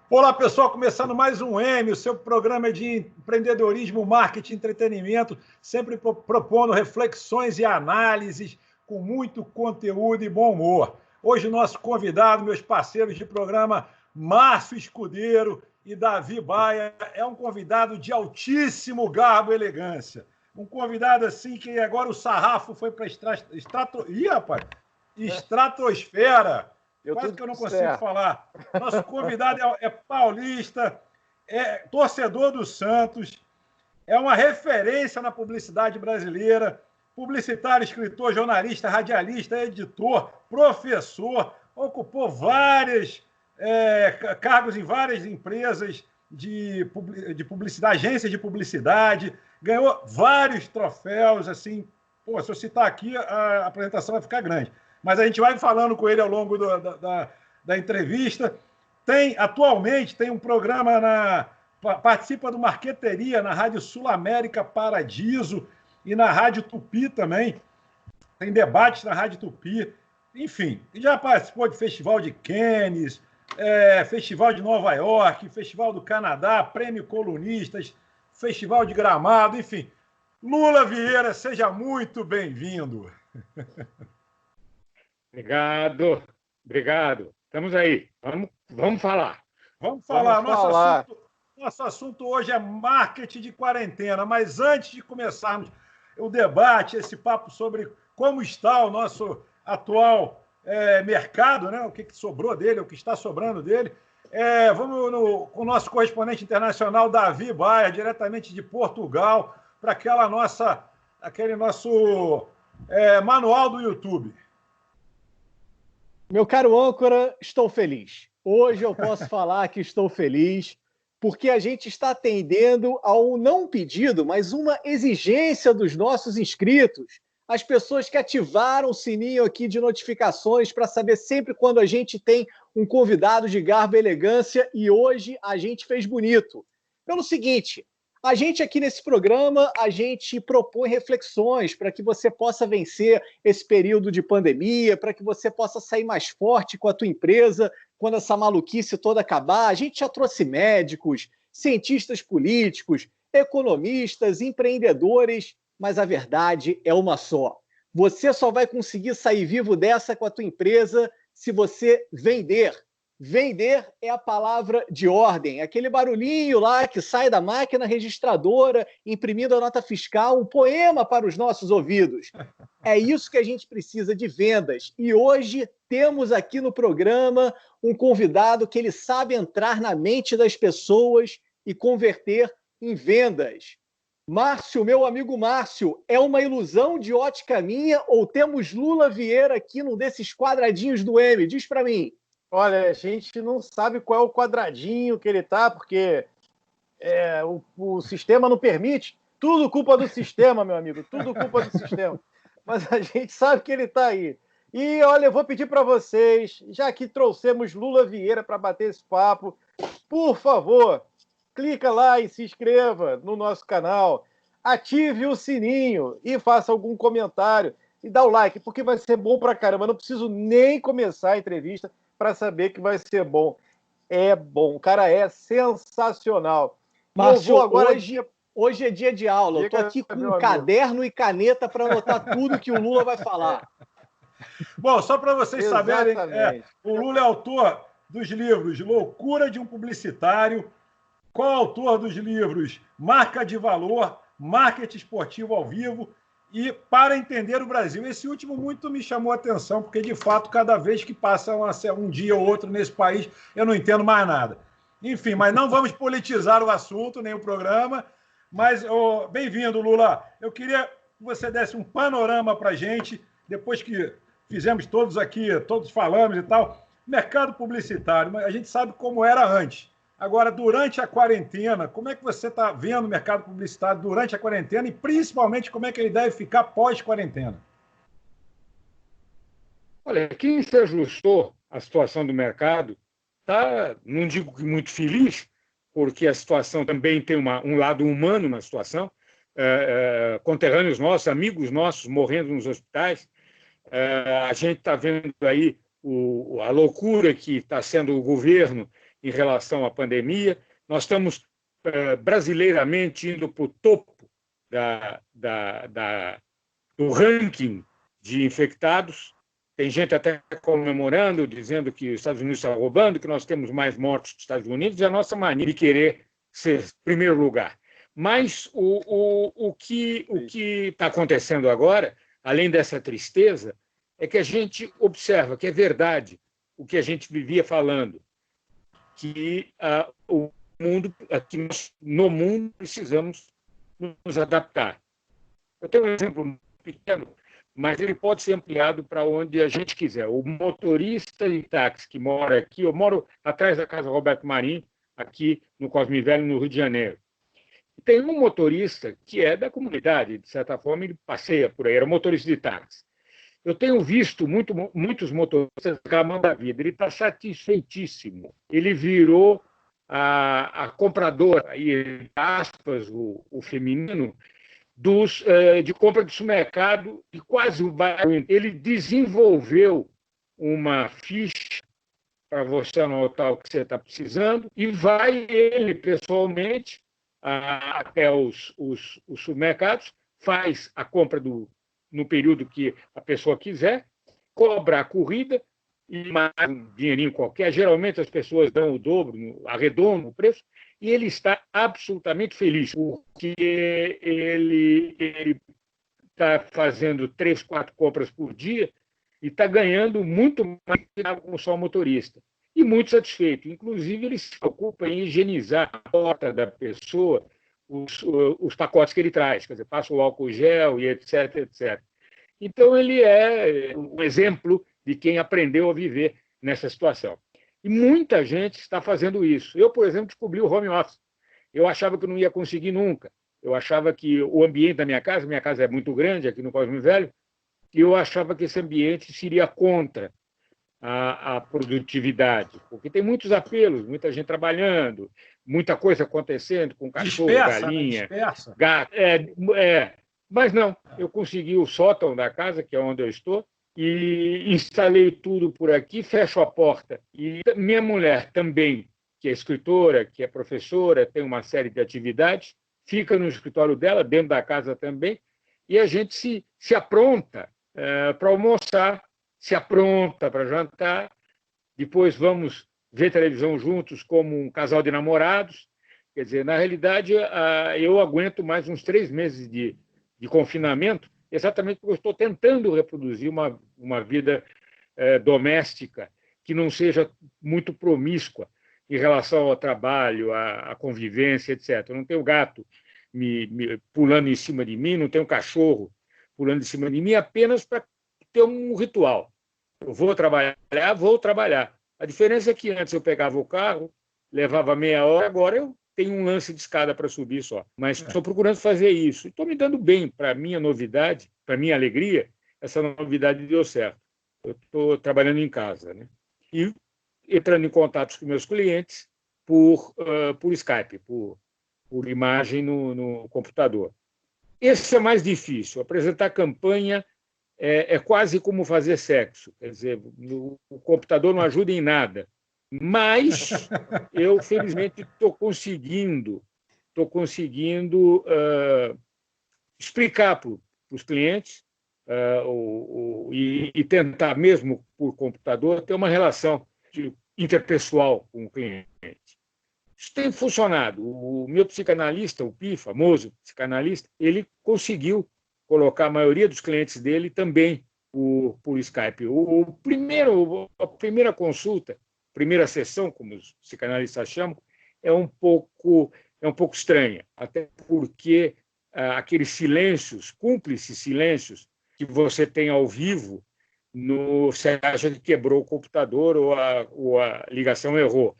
Olá, pessoal, começando mais um M, o seu programa de empreendedorismo, marketing, entretenimento, sempre propondo reflexões e análises com muito conteúdo e bom humor. Hoje, nosso convidado, meus parceiros de programa, Márcio Escudeiro e Davi Baia, é um convidado de altíssimo garbo e elegância. Um convidado assim que agora o sarrafo foi para estratosfera. Quase que eu não consigo falar. Nosso convidado é paulista, é torcedor do Santos, é uma referência na publicidade brasileira, publicitário, escritor, jornalista, radialista, editor, professor, ocupou vários cargos em várias empresas de publicidade, agências de publicidade, ganhou vários troféus, assim, pô, se eu citar aqui, a apresentação vai ficar grande. Mas a gente vai falando com ele ao longo da entrevista. Atualmente tem um programa, participa do Marqueteria na Rádio Sul América Paradiso e na Rádio Tupi também. Tem debates na Rádio Tupi. Enfim, já participou de Festival de Cannes, Festival de Nova York, Festival do Canadá, Prêmio Colunistas, Festival de Gramado, enfim. Lula Vieira, seja muito bem-vindo. Obrigado. Estamos aí. Vamos falar. Vamos falar. Nosso assunto hoje é marketing de quarentena, mas antes de começarmos o debate, esse papo sobre como está o nosso atual mercado, né? O que sobrou dele, o que está sobrando dele, vamos com o nosso correspondente internacional, Davi Baia, diretamente de Portugal, para aquele nosso manual do YouTube. Meu caro âncora, estou feliz. Hoje eu posso falar que estou feliz porque a gente está atendendo ao não pedido, mas uma exigência dos nossos inscritos, as pessoas que ativaram o sininho aqui de notificações para saber sempre quando a gente tem um convidado de garbo e elegância, e hoje a gente fez bonito. Pelo seguinte, a gente aqui nesse programa, a gente propõe reflexões para que você possa vencer esse período de pandemia, para que você possa sair mais forte com a tua empresa quando essa maluquice toda acabar. A gente já trouxe médicos, cientistas políticos, economistas, empreendedores, mas a verdade é uma só. Você só vai conseguir sair vivo dessa com a tua empresa se você vender. Vender é a palavra de ordem, aquele barulhinho lá que sai da máquina registradora, imprimindo a nota fiscal, um poema para os nossos ouvidos. É isso que a gente precisa de vendas. E hoje temos aqui no programa um convidado que ele sabe entrar na mente das pessoas e converter em vendas. Márcio, meu amigo Márcio, é uma ilusão de ótica minha ou temos Lula Vieira aqui num desses quadradinhos do M? Diz para mim. Olha, a gente não sabe qual é o quadradinho que ele está, porque o sistema não permite. Tudo culpa do sistema, meu amigo, tudo culpa do sistema. Mas a gente sabe que ele está aí. E, olha, eu vou pedir para vocês, já que trouxemos Lula Vieira para bater esse papo, por favor, clica lá e se inscreva no nosso canal, ative o sininho e faça algum comentário e dá o like, porque vai ser bom pra caramba. Eu não preciso nem começar a entrevista para saber que vai ser bom. É bom, o cara é sensacional. Márcio, hoje é dia de aula. Eu estou aqui com um caderno e caneta para anotar tudo que o Lula vai falar. Bom, só para vocês saberem, o Lula é autor dos livros Loucura de um Publicitário, coautor dos livros Marca de Valor, Marketing Esportivo ao Vivo e Para Entender o Brasil. Esse último muito me chamou a atenção, porque, de fato, cada vez que passa um dia ou outro nesse país, eu não entendo mais nada. Enfim, mas não vamos politizar o assunto, nem o programa. Mas, bem-vindo, Lula. Eu queria que você desse um panorama para a gente, depois que fizemos todos aqui, todos falamos e tal. Mercado publicitário, a gente sabe como era antes. Agora, durante a quarentena, como é que você está vendo o mercado publicitário durante a quarentena e, principalmente, como é que ele deve ficar pós-quarentena? Olha, quem se ajustou à situação do mercado está, não digo que muito feliz, porque a situação também tem um lado humano na situação, conterrâneos nossos, amigos nossos morrendo nos hospitais. A gente está vendo aí a loucura que está sendo o governo em relação à pandemia. Nós estamos brasileiramente indo para o topo do ranking de infectados. Tem gente até comemorando, dizendo que os Estados Unidos estão roubando, que nós temos mais mortos dos Estados Unidos, e a nossa mania de querer ser primeiro lugar. Mas o que está acontecendo agora, além dessa tristeza, é que a gente observa que é verdade o que a gente vivia falando, que o mundo, aqui no mundo precisamos nos adaptar. Eu tenho um exemplo pequeno, mas ele pode ser ampliado para onde a gente quiser. O motorista de táxi que mora aqui, eu moro atrás da casa Roberto Marinho, aqui no Cosme Velho, no Rio de Janeiro. Tem um motorista que é da comunidade, de certa forma, ele passeia por aí, era motorista de táxi. Eu tenho visto muitos motoristas reclamando da vida, ele está satisfeitíssimo. Ele virou a compradora, aí, aspas, o feminino, de compra de supermercado de quase o bairro. Ele desenvolveu uma ficha para você anotar o que você está precisando e vai ele, pessoalmente, até os supermercados, faz a compra no período que a pessoa quiser, cobra a corrida e mais um dinheirinho qualquer. Geralmente as pessoas dão o dobro, arredondam o preço, e ele está absolutamente feliz, porque ele está fazendo 3, 4 compras por dia e está ganhando muito mais como só motorista. E muito satisfeito. Inclusive, ele se preocupa em higienizar a porta da pessoa, os pacotes que ele traz, quer dizer, passa o álcool gel e etc, etc. Então, ele é um exemplo de quem aprendeu a viver nessa situação. E muita gente está fazendo isso. Eu, por exemplo, descobri o home office. Eu achava que eu não ia conseguir nunca. Eu achava que o ambiente da minha casa é muito grande, aqui no Cosme Velho, e eu achava que esse ambiente seria contra a produtividade, porque tem muitos apelos, muita gente trabalhando, muita coisa acontecendo com cachorro, galinha, gato. Mas não, eu consegui o sótão da casa, que é onde eu estou, e instalei tudo por aqui, fecho a porta. E minha mulher também, que é escritora, que é professora, tem uma série de atividades, fica no escritório dela, dentro da casa também, e a gente se apronta para almoçar, se apronta para jantar, depois vamos ver televisão juntos como um casal de namorados. Quer dizer, na realidade, eu aguento mais uns 3 meses de confinamento, exatamente porque eu estou tentando reproduzir uma vida doméstica que não seja muito promíscua em relação ao trabalho, à convivência, etc. Eu não tenho gato pulando em cima de mim, não tenho cachorro pulando em cima de mim, apenas para ter um ritual. Eu vou trabalhar. A diferença é que antes eu pegava o carro, levava meia hora, agora eu tenho um lance de escada para subir só. Mas estou procurando fazer isso. Estou me dando bem. Para minha novidade, para minha alegria, essa novidade deu certo. Eu estou trabalhando em casa, né? E entrando em contato com meus clientes por Skype, por imagem no computador. Esse é mais difícil. Apresentar campanha é quase como fazer sexo. Quer dizer, o computador não ajuda em nada. Mas eu, felizmente, estou conseguindo explicar para os clientes e tentar, mesmo por computador, ter uma relação interpessoal com o cliente. Isso tem funcionado. O meu psicanalista, o Pi, famoso psicanalista, ele conseguiu colocar a maioria dos clientes dele também por Skype. A primeira consulta, primeira sessão, como os psicanalistas chamam, é um pouco estranha, até porque aqueles silêncios, cúmplices silêncios que você tem ao vivo, você acha que quebrou o computador ou a ligação errou.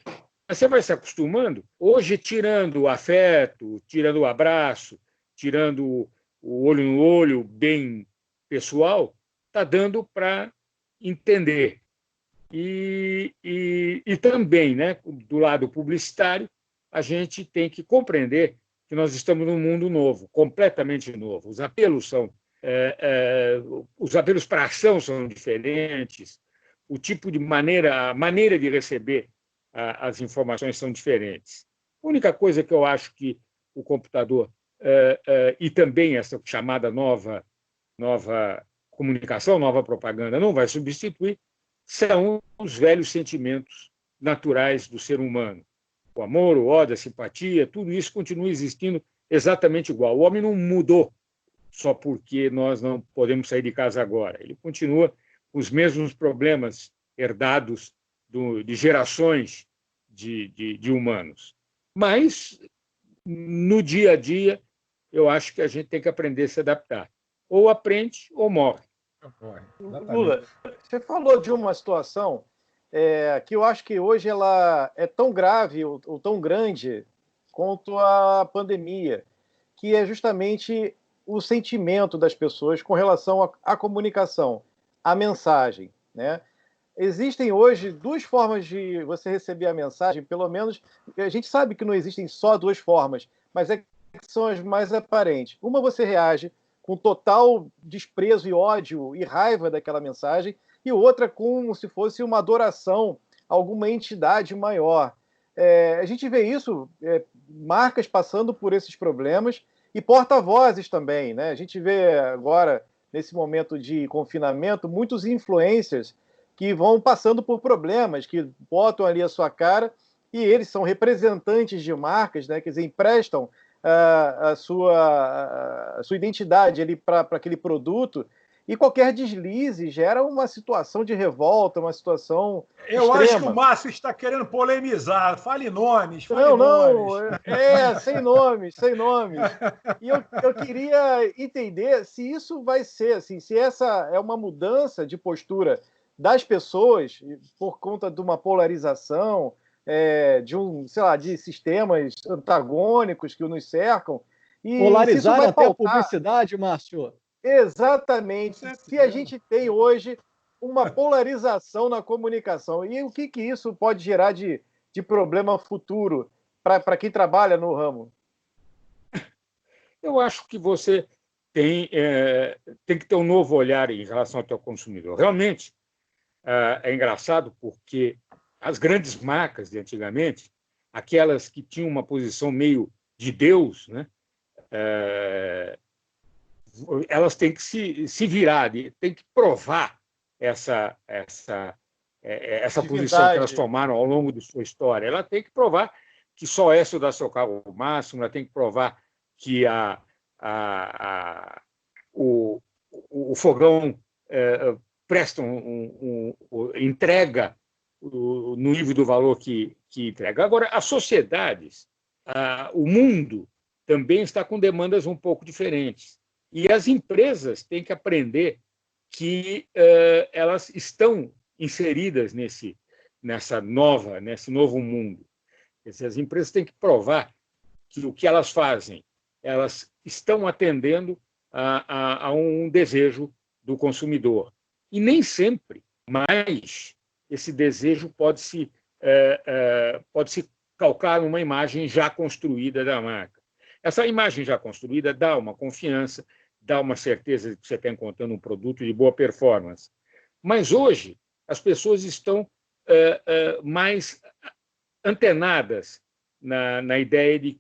Você vai se acostumando. Hoje, tirando o afeto, tirando o abraço, tirando o olho no olho, bem pessoal, está dando para entender. E também, né, do lado publicitário, a gente tem que compreender que nós estamos num mundo novo, completamente novo. Os apelos para ação são diferentes, o tipo de a maneira de receber as informações são diferentes. A única coisa que eu acho que o computador e também essa chamada nova comunicação, nova propaganda, não vai substituir, são os velhos sentimentos naturais do ser humano. O amor, o ódio, a simpatia, tudo isso continua existindo exatamente igual. O homem não mudou só porque nós não podemos sair de casa agora. Ele continua com os mesmos problemas herdados de gerações de humanos. Mas, no dia a dia, eu acho que a gente tem que aprender a se adaptar. Ou aprende ou morre. Lula, você falou de uma situação que eu acho que hoje ela é tão grave ou tão grande quanto a pandemia, que é justamente o sentimento das pessoas com relação à comunicação, à mensagem, né? Existem hoje duas formas de você receber a mensagem, pelo menos a gente sabe que não existem só duas formas, mas que são as mais aparentes. Uma, você reage com total desprezo e ódio e raiva daquela mensagem, e outra como se fosse uma adoração a alguma entidade maior. A gente vê isso, marcas passando por esses problemas e porta-vozes também, né? A gente vê agora, nesse momento de confinamento, muitos influencers que vão passando por problemas, que botam ali a sua cara, e eles são representantes de marcas, né? Quer dizer, emprestam a sua identidade ali para aquele produto, e qualquer deslize gera uma situação de revolta, uma situação Eu acho que o Márcio está querendo polemizar. Fale nomes, nomes. Sem nomes, sem nomes. E eu queria entender se isso vai ser, assim, se essa é uma mudança de postura das pessoas por conta de uma polarização, de sistemas antagônicos que nos cercam. E polarizaram até a publicidade, Márcio. Exatamente. Se a gente tem hoje uma polarização na comunicação, e o que isso pode gerar de problema futuro para quem trabalha no ramo? Eu acho que você tem que ter um novo olhar em relação ao teu consumidor. Realmente, é engraçado porque as grandes marcas de antigamente, aquelas que tinham uma posição meio de Deus, né? Elas têm que se virar, têm que provar essa posição que elas tomaram ao longo de sua história. Ela tem que provar que só essa dá seu carro ao máximo, ela tem que provar que o fogão presta entrega no nível do valor que entrega. Agora, as sociedades, o mundo também está com demandas um pouco diferentes. E as empresas têm que aprender que elas estão inseridas nesse novo mundo. Quer dizer, as empresas têm que provar que o que elas fazem, elas estão atendendo a um desejo do consumidor. E nem sempre, mas esse desejo pode se calcar numa imagem já construída da marca. Essa imagem já construída dá uma confiança, dá uma certeza de que você está encontrando um produto de boa performance. Mas hoje as pessoas estão mais antenadas na ideia de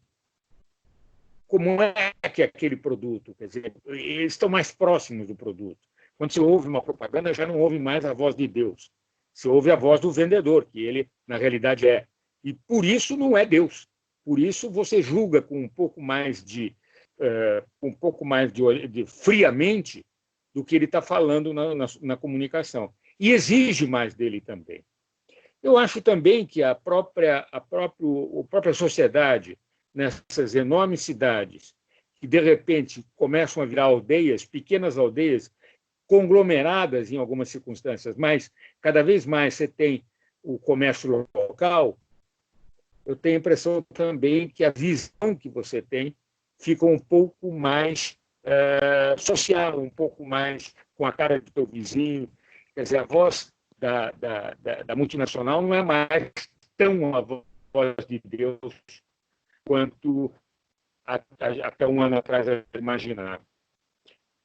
como é que é aquele produto, quer dizer, eles estão mais próximos do produto. Quando se ouve uma propaganda, já não ouve mais a voz de Deus, se ouve a voz do vendedor, que ele, na realidade, é. E por isso não é Deus. Por isso você julga com um pouco mais de friamente do que ele está falando na comunicação. E exige mais dele também. Eu acho também que a própria sociedade, nessas enormes cidades, que de repente começam a virar aldeias, pequenas aldeias, conglomeradas em algumas circunstâncias, mas cada vez mais você tem o comércio local, eu tenho a impressão também que a visão que você tem fica um pouco mais social, um pouco mais com a cara do teu vizinho. Quer dizer, a voz da multinacional não é mais tão a voz de Deus quanto até um ano atrás eu imaginava.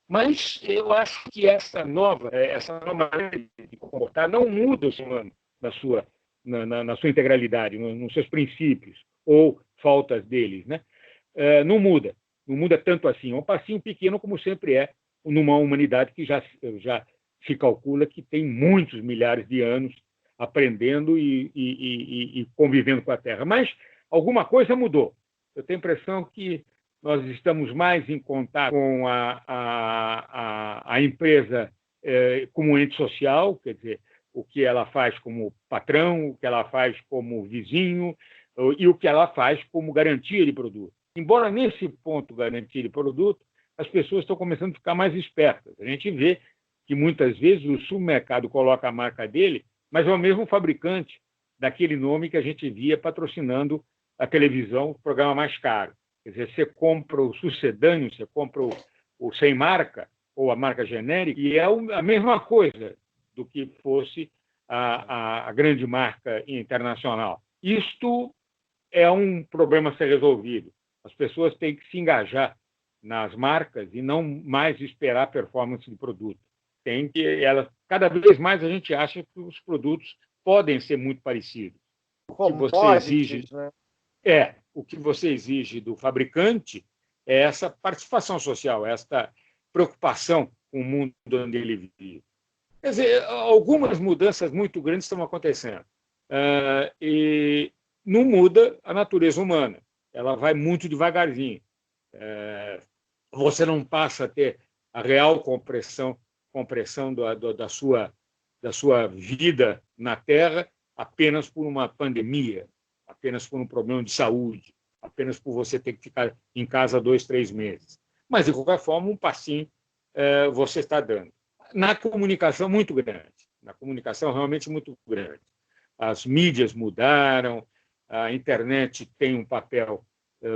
Mas eu acho que essa nova maneira de comportar não muda o ser humano na sua integralidade, nos seus princípios, ou faltas deles, né? Não muda tanto assim. É um passinho pequeno, como sempre é, numa humanidade que já se calcula que tem muitos milhares de anos aprendendo e convivendo com a Terra. Mas alguma coisa mudou. Eu tenho a impressão que nós estamos mais em contato com a empresa como ente social, quer dizer, o que ela faz como patrão, o que ela faz como vizinho e o que ela faz como garantia de produto. Embora nesse ponto garantia de produto, as pessoas estão começando a ficar mais espertas. A gente vê que muitas vezes o supermercado coloca a marca dele, mas é o mesmo fabricante daquele nome que a gente via patrocinando a televisão, o programa mais caro. Quer dizer, você compra o sucedâneo, você compra o sem marca, ou a marca genérica, e é a mesma coisa do que fosse a grande marca internacional. Isto é um problema a ser resolvido. As pessoas têm que se engajar nas marcas e não mais esperar a performance do produto. Cada vez mais a gente acha que os produtos podem ser muito parecidos. O que você exige, né? O que você exige do fabricante é essa participação social, essa preocupação com o mundo onde ele vive. Quer dizer, algumas mudanças muito grandes estão acontecendo. E não muda a natureza humana. Ela vai muito devagarzinho. Você não passa a ter a real compressão da sua vida na Terra apenas por uma pandemia, apenas por um problema de saúde, apenas por você ter que ficar em casa 2, 3 meses. Mas, de qualquer forma, um passinho você está dando. Na comunicação, muito grande. Na comunicação, realmente muito grande. As mídias mudaram, a internet tem um papel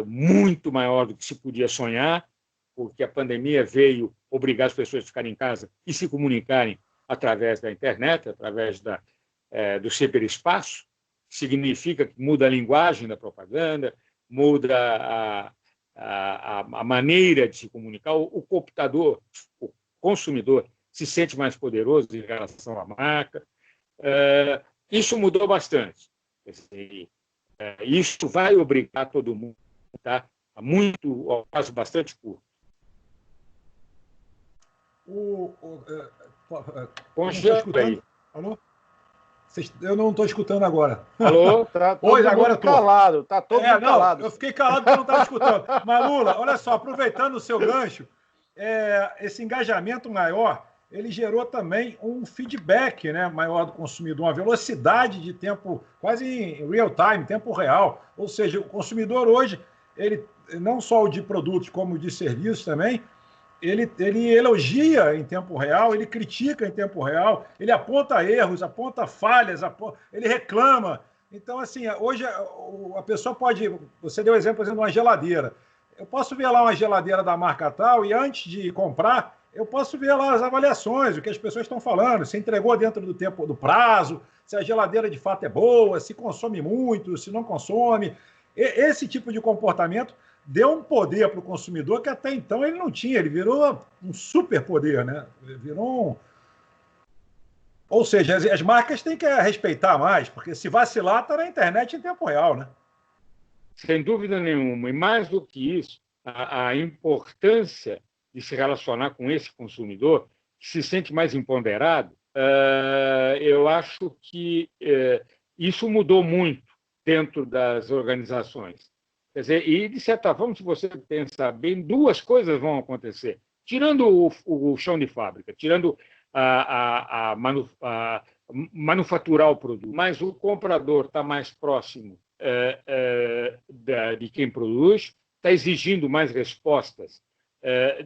muito maior do que se podia sonhar, porque a pandemia veio obrigar as pessoas a ficarem em casa e se comunicarem através da internet, através do ciberespaço. Significa que muda a linguagem da propaganda, muda a maneira de se comunicar. O computador, o consumidor, se sente mais poderoso em relação à marca. Isso mudou bastante. Isso vai obrigar todo mundo, tá? A prazo bastante curto. Aí. Alô? Eu não estou escutando agora. Alô? Tá todo mundo calado. Tá todo mundo calado. Eu fiquei calado porque eu não estava escutando. Mas, Lula, olha só, aproveitando o seu gancho, esse engajamento maior, ele gerou também um feedback, né, maior do consumidor, uma velocidade de tempo quase em real time, tempo real. Ou seja, o consumidor hoje, ele não só o de produtos como o de serviços também, ele elogia em tempo real, ele critica em tempo real, ele aponta erros, aponta falhas, ele reclama. Então, assim, hoje a pessoa pode... Você deu exemplo, por exemplo, de uma geladeira. Eu posso ver lá uma geladeira da marca tal e antes de comprar, eu posso ver lá as avaliações, o que as pessoas estão falando, se entregou dentro do tempo, do prazo, se a geladeira de fato é boa, se consome muito, se não consome. Esse tipo de comportamento deu um poder para o consumidor que até então ele não tinha, ele virou um superpoder, né? Ou seja, as marcas têm que respeitar mais, porque se vacilar, está na internet em tempo real, né? Sem dúvida nenhuma. E mais do que isso, a importância de se relacionar com esse consumidor, que se sente mais empoderado, eu acho que isso mudou muito dentro das organizações. Quer dizer, e, de certa forma, se você pensar bem, duas coisas vão acontecer. Tirando o chão de fábrica, tirando manufaturar o produto, mas o comprador está mais próximo de quem produz, está exigindo mais respostas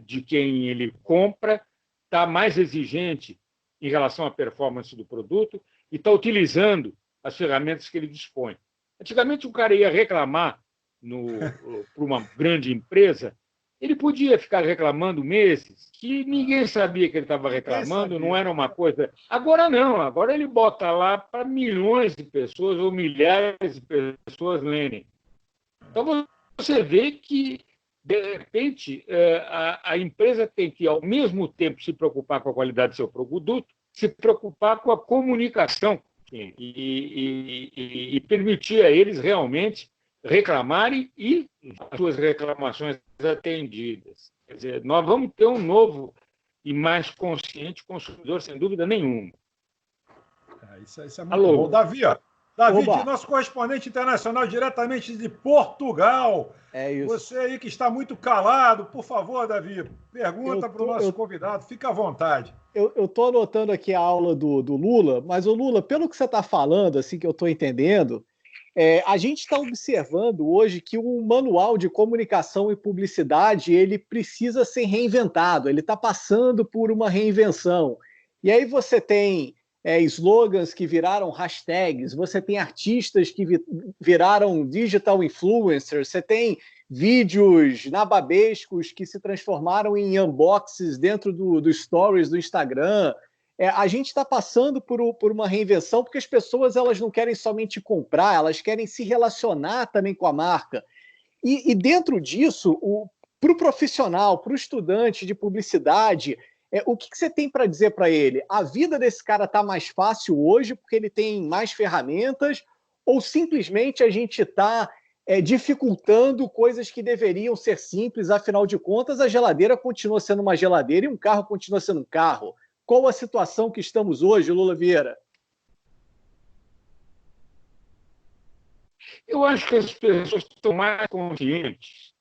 de quem ele compra, está mais exigente em relação à performance do produto e está utilizando as ferramentas que ele dispõe. Antigamente, o cara ia reclamar para uma grande empresa, ele podia ficar reclamando meses, que ninguém sabia que ele estava reclamando, não era uma coisa... Agora não, agora ele bota lá para milhões de pessoas ou milhares de pessoas lerem. Então você vê que, de repente, a empresa tem que, ao mesmo tempo, se preocupar com a qualidade do seu produto, se preocupar com a comunicação e permitir a eles realmente reclamarem e as suas reclamações atendidas. Quer dizer, nós vamos ter um novo e mais consciente consumidor, sem dúvida nenhuma. Isso é muito bom. Davi, nosso correspondente internacional diretamente de Portugal. É isso. Você aí que está muito calado, por favor, Davi, pergunta para o nosso convidado, fica à vontade. Eu estou anotando aqui a aula do Lula, mas, o Lula, pelo que você está falando, assim que eu estou entendendo, a gente está observando hoje que o manual de comunicação e publicidade ele precisa ser reinventado, ele está passando por uma reinvenção. E aí você tem slogans que viraram hashtags, você tem artistas que viraram digital influencers, você tem vídeos nababescos que se transformaram em unboxes dentro do stories do Instagram. A gente está passando por uma reinvenção porque as pessoas elas não querem somente comprar, elas querem se relacionar também com a marca. E dentro disso, para o profissional, para o estudante de publicidade, o que você tem para dizer para ele? A vida desse cara está mais fácil hoje porque ele tem mais ferramentas ou simplesmente a gente está dificultando coisas que deveriam ser simples? Afinal de contas, a geladeira continua sendo uma geladeira e um carro continua sendo um carro. Qual a situação que estamos hoje, Lula Vieira? Eu acho que as pessoas estão mais conscientes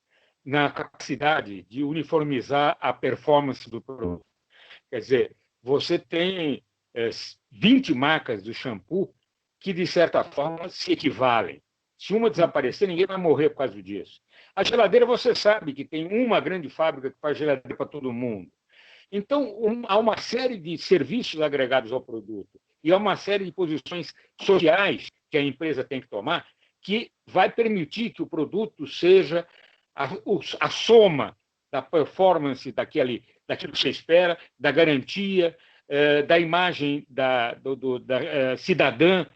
na capacidade de uniformizar a performance do produto. Quer dizer, você tem 20 marcas do shampoo que, de certa forma, se equivalem. Se uma desaparecer, ninguém vai morrer por causa disso. A geladeira, você sabe que tem uma grande fábrica que faz geladeira para todo mundo. Então, há uma série de serviços agregados ao produto e há uma série de posições sociais que a empresa tem que tomar que vai permitir que o produto seja a soma da performance daquilo que você espera, da garantia, da imagem da cidadã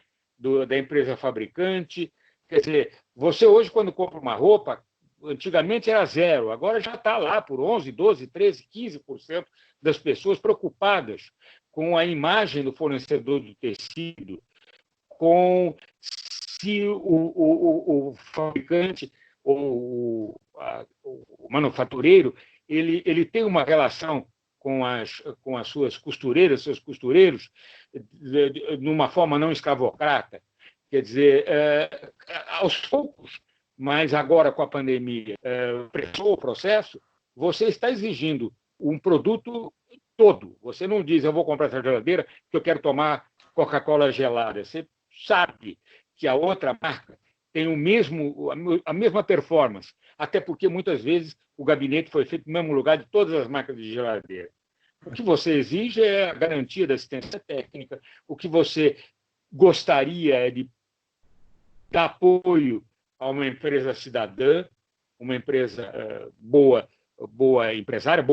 da empresa fabricante. Quer dizer, você hoje, quando compra uma roupa, antigamente era 0, agora já está lá por 11%, 12%, 13%, 15% das pessoas preocupadas com a imagem do fornecedor do tecido, com se o fabricante ou o manufatureiro ele tem uma relação com as suas costureiras, seus costureiros, numa forma não escravocrata. Quer dizer, aos poucos, mas agora com a pandemia, pressou o processo, você está exigindo um produto todo. Você não diz, eu vou comprar essa geladeira porque eu quero tomar Coca-Cola gelada. Você sabe que a outra marca tem a mesma performance, até porque muitas vezes o gabinete foi feito no mesmo lugar de todas as marcas de geladeira. O que você exige é a garantia da assistência técnica, o que você gostaria é de dar apoio a uma empresa cidadã, uma empresa boa empresária,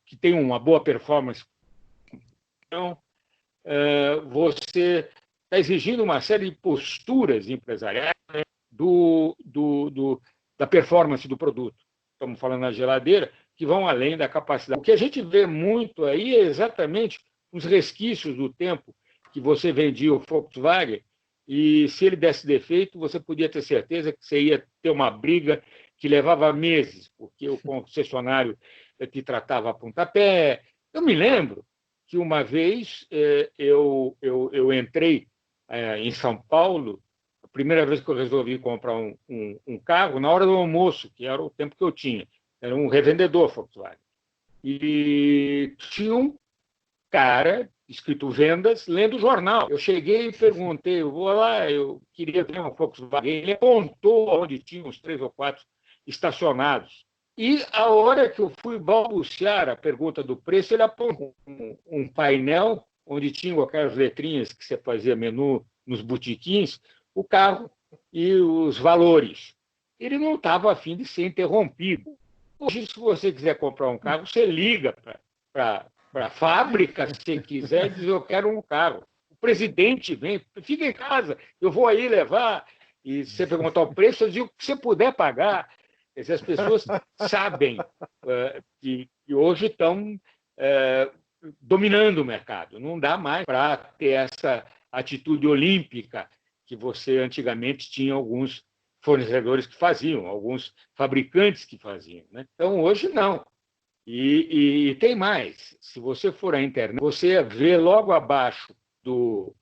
que tem uma boa performance. Então, você está exigindo uma série de posturas empresariais, né, da performance do produto. Estamos falando da geladeira, que vão além da capacidade. O que a gente vê muito aí é exatamente os resquícios do tempo que você vendia o Volkswagen, e se ele desse defeito, você podia ter certeza que você ia ter uma briga que levava meses, porque o concessionário te tratava a pontapé. Eu me lembro que uma vez eu entrei em São Paulo, a primeira vez que eu resolvi comprar um carro, na hora do almoço, que era o tempo que eu tinha. Era um revendedor Volkswagen. E tinha um cara escrito vendas, lendo o jornal. Eu cheguei e perguntei, eu queria ver um Volkswagen. Ele apontou onde tinha uns 3 ou 4 estacionados. E a hora que eu fui balbuciar a pergunta do preço, ele apontou um painel onde tinham aquelas letrinhas que você fazia menu nos botiquins, o carro e os valores. Ele não estava a fim de ser interrompido. Hoje, se você quiser comprar um carro, você liga para a fábrica, se você quiser, e diz, eu quero um carro. O presidente vem, fica em casa, eu vou aí levar, e se você perguntar o preço, eu digo que você puder pagar. As pessoas sabem que hoje estão dominando o mercado. Não dá mais para ter atitude olímpica que você antigamente tinha alguns fornecedores que faziam, alguns fabricantes que faziam, né? Então, hoje, não. E tem mais. Se você for à internet, você vê logo abaixo do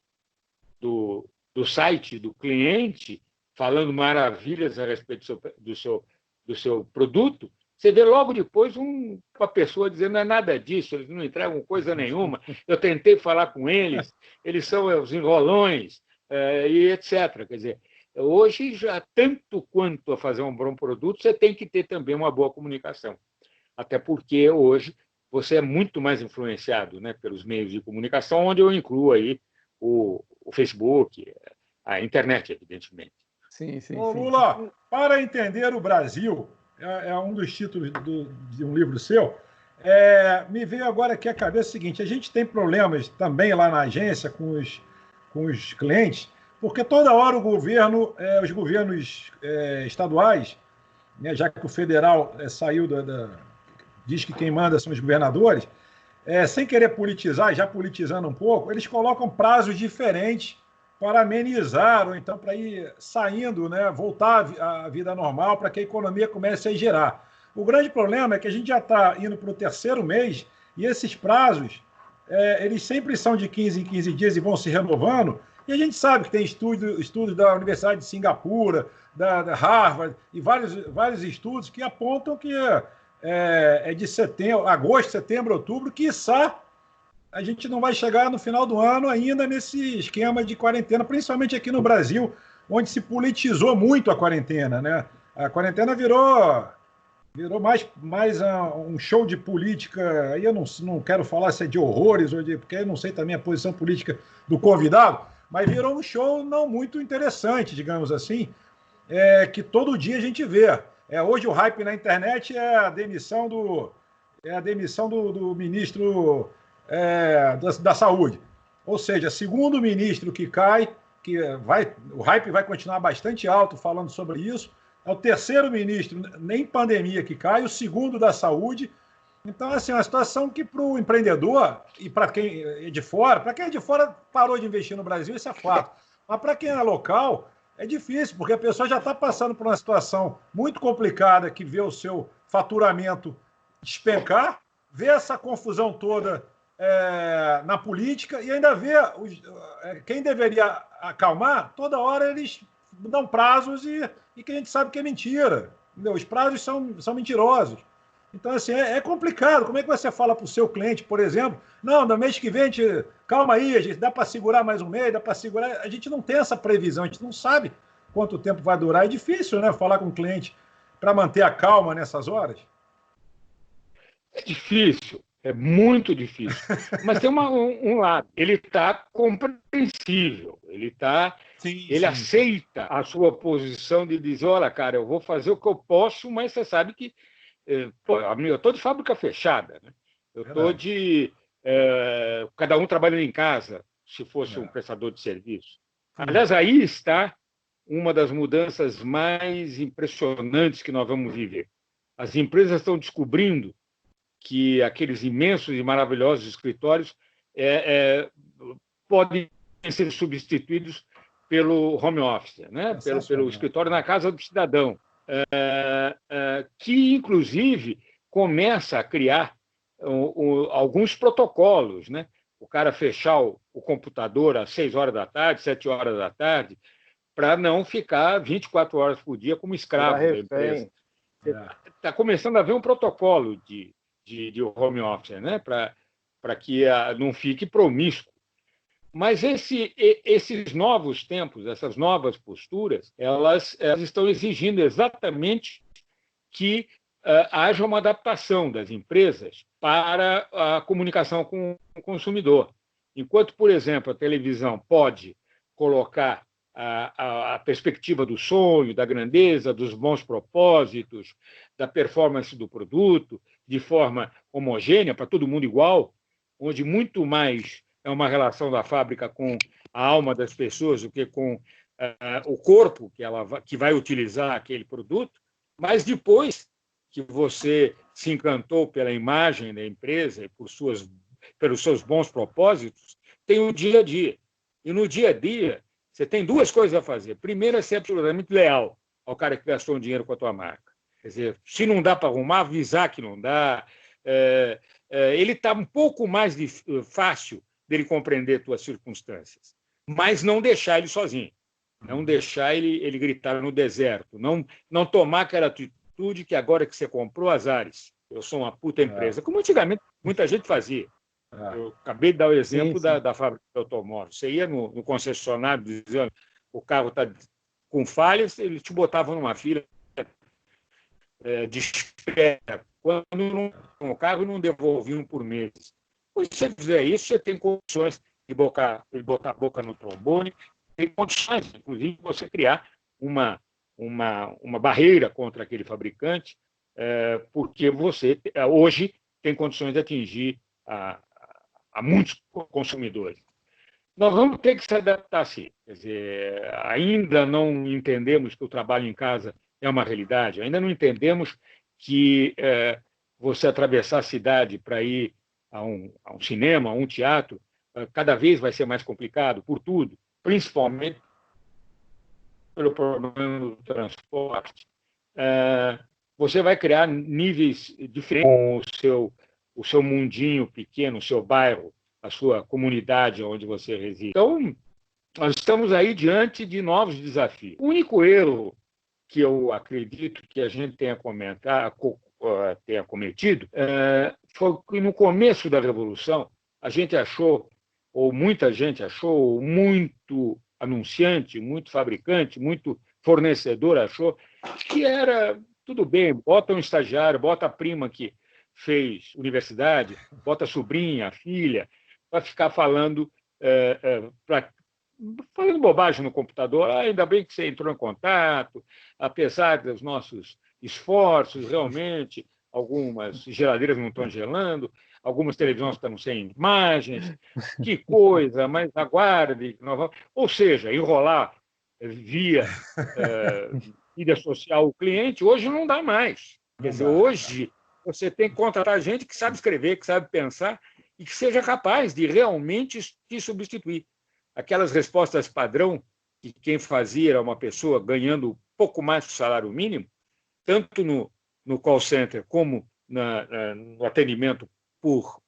site do cliente, falando maravilhas a respeito do seu produto, você vê logo depois uma pessoa dizendo não é nada disso, eles não entregam coisa nenhuma, eu tentei falar com eles, eles são os enrolões, e etc. Quer dizer, hoje, já tanto quanto a fazer um bom produto, você tem que ter também uma boa comunicação. Até porque hoje você é muito mais influenciado, né, pelos meios de comunicação, onde eu incluo aí o Facebook, a internet, evidentemente. Sim. Ô, Lula, para entender o Brasil, é um dos títulos de um livro seu, me veio agora aqui a cabeça o seguinte, a gente tem problemas também lá na agência com os clientes, porque toda hora o governo, os governos estaduais, né, já que o federal saiu diz que quem manda são os governadores, sem querer politizar, já politizando um pouco, eles colocam prazos diferentes para amenizar, ou então para ir saindo, né, voltar à vida normal, para que a economia comece a girar. O grande problema é que a gente já está indo para o terceiro mês e esses prazos, eles sempre são de 15 em 15 dias e vão se renovando, e a gente sabe que tem estudos da Universidade de Singapura, da Harvard, e vários estudos que apontam que de agosto, setembro, outubro, quiçá a gente não vai chegar no final do ano ainda nesse esquema de quarentena, principalmente aqui no Brasil, onde se politizou muito a quarentena, né? A quarentena virou mais um show de política, aí eu não quero falar se é de horrores, porque eu não sei também a posição política do convidado, mas virou um show não muito interessante, digamos assim, que todo dia a gente vê. Hoje o hype na internet é a demissão do ministro da Saúde. Ou seja, segundo ministro que cai, o hype vai continuar bastante alto falando sobre isso, é o terceiro ministro, nem pandemia, que cai, o segundo da Saúde. Então, assim, é uma situação que para o empreendedor e para quem é de fora, parou de investir no Brasil, isso é fato. Mas para quem é local, é difícil, porque a pessoa já está passando por uma situação muito complicada, que vê o seu faturamento despencar, vê essa confusão toda na política e ainda vê quem deveria acalmar, toda hora eles dão prazos e que a gente sabe que é mentira. Entendeu? Os prazos são mentirosos. Então, assim, é complicado. Como é que você fala para o seu cliente, por exemplo, não, no mês que vem, calma aí, a gente dá para segurar mais um mês, dá para segurar. A gente não tem essa previsão, a gente não sabe quanto tempo vai durar. É difícil, né, falar com o cliente para manter a calma nessas horas. É difícil, é muito difícil. Mas tem um lado, ele está compreensível, ele aceita a sua posição de dizer, olha, cara, eu vou fazer o que eu posso, mas você sabe que eu estou de fábrica fechada, né? Eu estou cada um trabalhando em casa, se fosse um prestador de serviço. Aliás, aí está uma das mudanças mais impressionantes que nós vamos viver. As empresas estão descobrindo que aqueles imensos e maravilhosos escritórios podem ser substituídos pelo home office, né? pelo escritório na casa do cidadão. Que, inclusive, começa a criar alguns protocolos, né? O cara fechar o computador às 6 horas da tarde, 7 horas da tarde, para não ficar 24 horas por dia como escravo da empresa. Está começando a haver um protocolo de home office, né? Para que não fique promíscuo. Mas esses novos tempos, essas novas posturas, elas estão exigindo exatamente que haja uma adaptação das empresas para a comunicação com o consumidor. Enquanto, por exemplo, a televisão pode colocar a perspectiva do sonho, da grandeza, dos bons propósitos, da performance do produto, de forma homogênea, para todo mundo igual, onde muito mais é uma relação da fábrica com a alma das pessoas do que com o corpo que vai utilizar aquele produto, mas depois que você se encantou pela imagem da empresa e pelos seus bons propósitos, tem o dia a dia. E no dia a dia, você tem duas coisas a fazer. Primeiro é ser absolutamente leal ao cara que gastou um dinheiro com a tua marca. Quer dizer, se não dá para arrumar, avisar que não dá. Ele está um pouco mais fácil dele compreender tuas circunstâncias, mas não deixar ele sozinho, não deixar ele gritar no deserto, não tomar aquela atitude que agora que você comprou, azares, eu sou uma puta empresa, como antigamente muita gente fazia. Eu acabei de dar o exemplo da fábrica de automóveis. Você ia no concessionário dizendo o carro está com falhas, eles te botavam numa fila de espera. Quando não o carro não devolviam por meses. Pois, se você fizer isso, você tem condições de botar a boca no trombone, tem condições, inclusive, de você criar uma barreira contra aquele fabricante, porque você, hoje, tem condições de atingir a muitos consumidores. Nós vamos ter que se adaptar, sim. Quer dizer, ainda não entendemos que o trabalho em casa é uma realidade, ainda não entendemos que você atravessar a cidade para ir a um cinema, a um teatro, cada vez vai ser mais complicado por tudo, principalmente pelo problema do transporte. Você vai criar níveis diferentes com o seu mundinho pequeno, o seu bairro, a sua comunidade onde você reside. Então, nós estamos aí diante de novos desafios. O único erro que eu acredito que a gente tenha cometido foi que no começo da Revolução a gente achou, ou muita gente achou, muito anunciante, muito fabricante, muito fornecedor achou que era tudo bem, bota um estagiário, bota a prima que fez universidade, bota a sobrinha, a filha, para ficar falando bobagem no computador. Ainda bem que você entrou em contato, apesar dos nossos esforços, realmente, algumas geladeiras não estão gelando, algumas televisões estão sem imagens, que coisa, mas aguarde. Ou seja, enrolar via mídia social o cliente, hoje não dá mais. Quer dizer, hoje você tem que contratar gente que sabe escrever, que sabe pensar e que seja capaz de realmente te substituir. Aquelas respostas padrão que quem fazia era uma pessoa ganhando pouco mais que o salário mínimo, tanto no call center como no atendimento por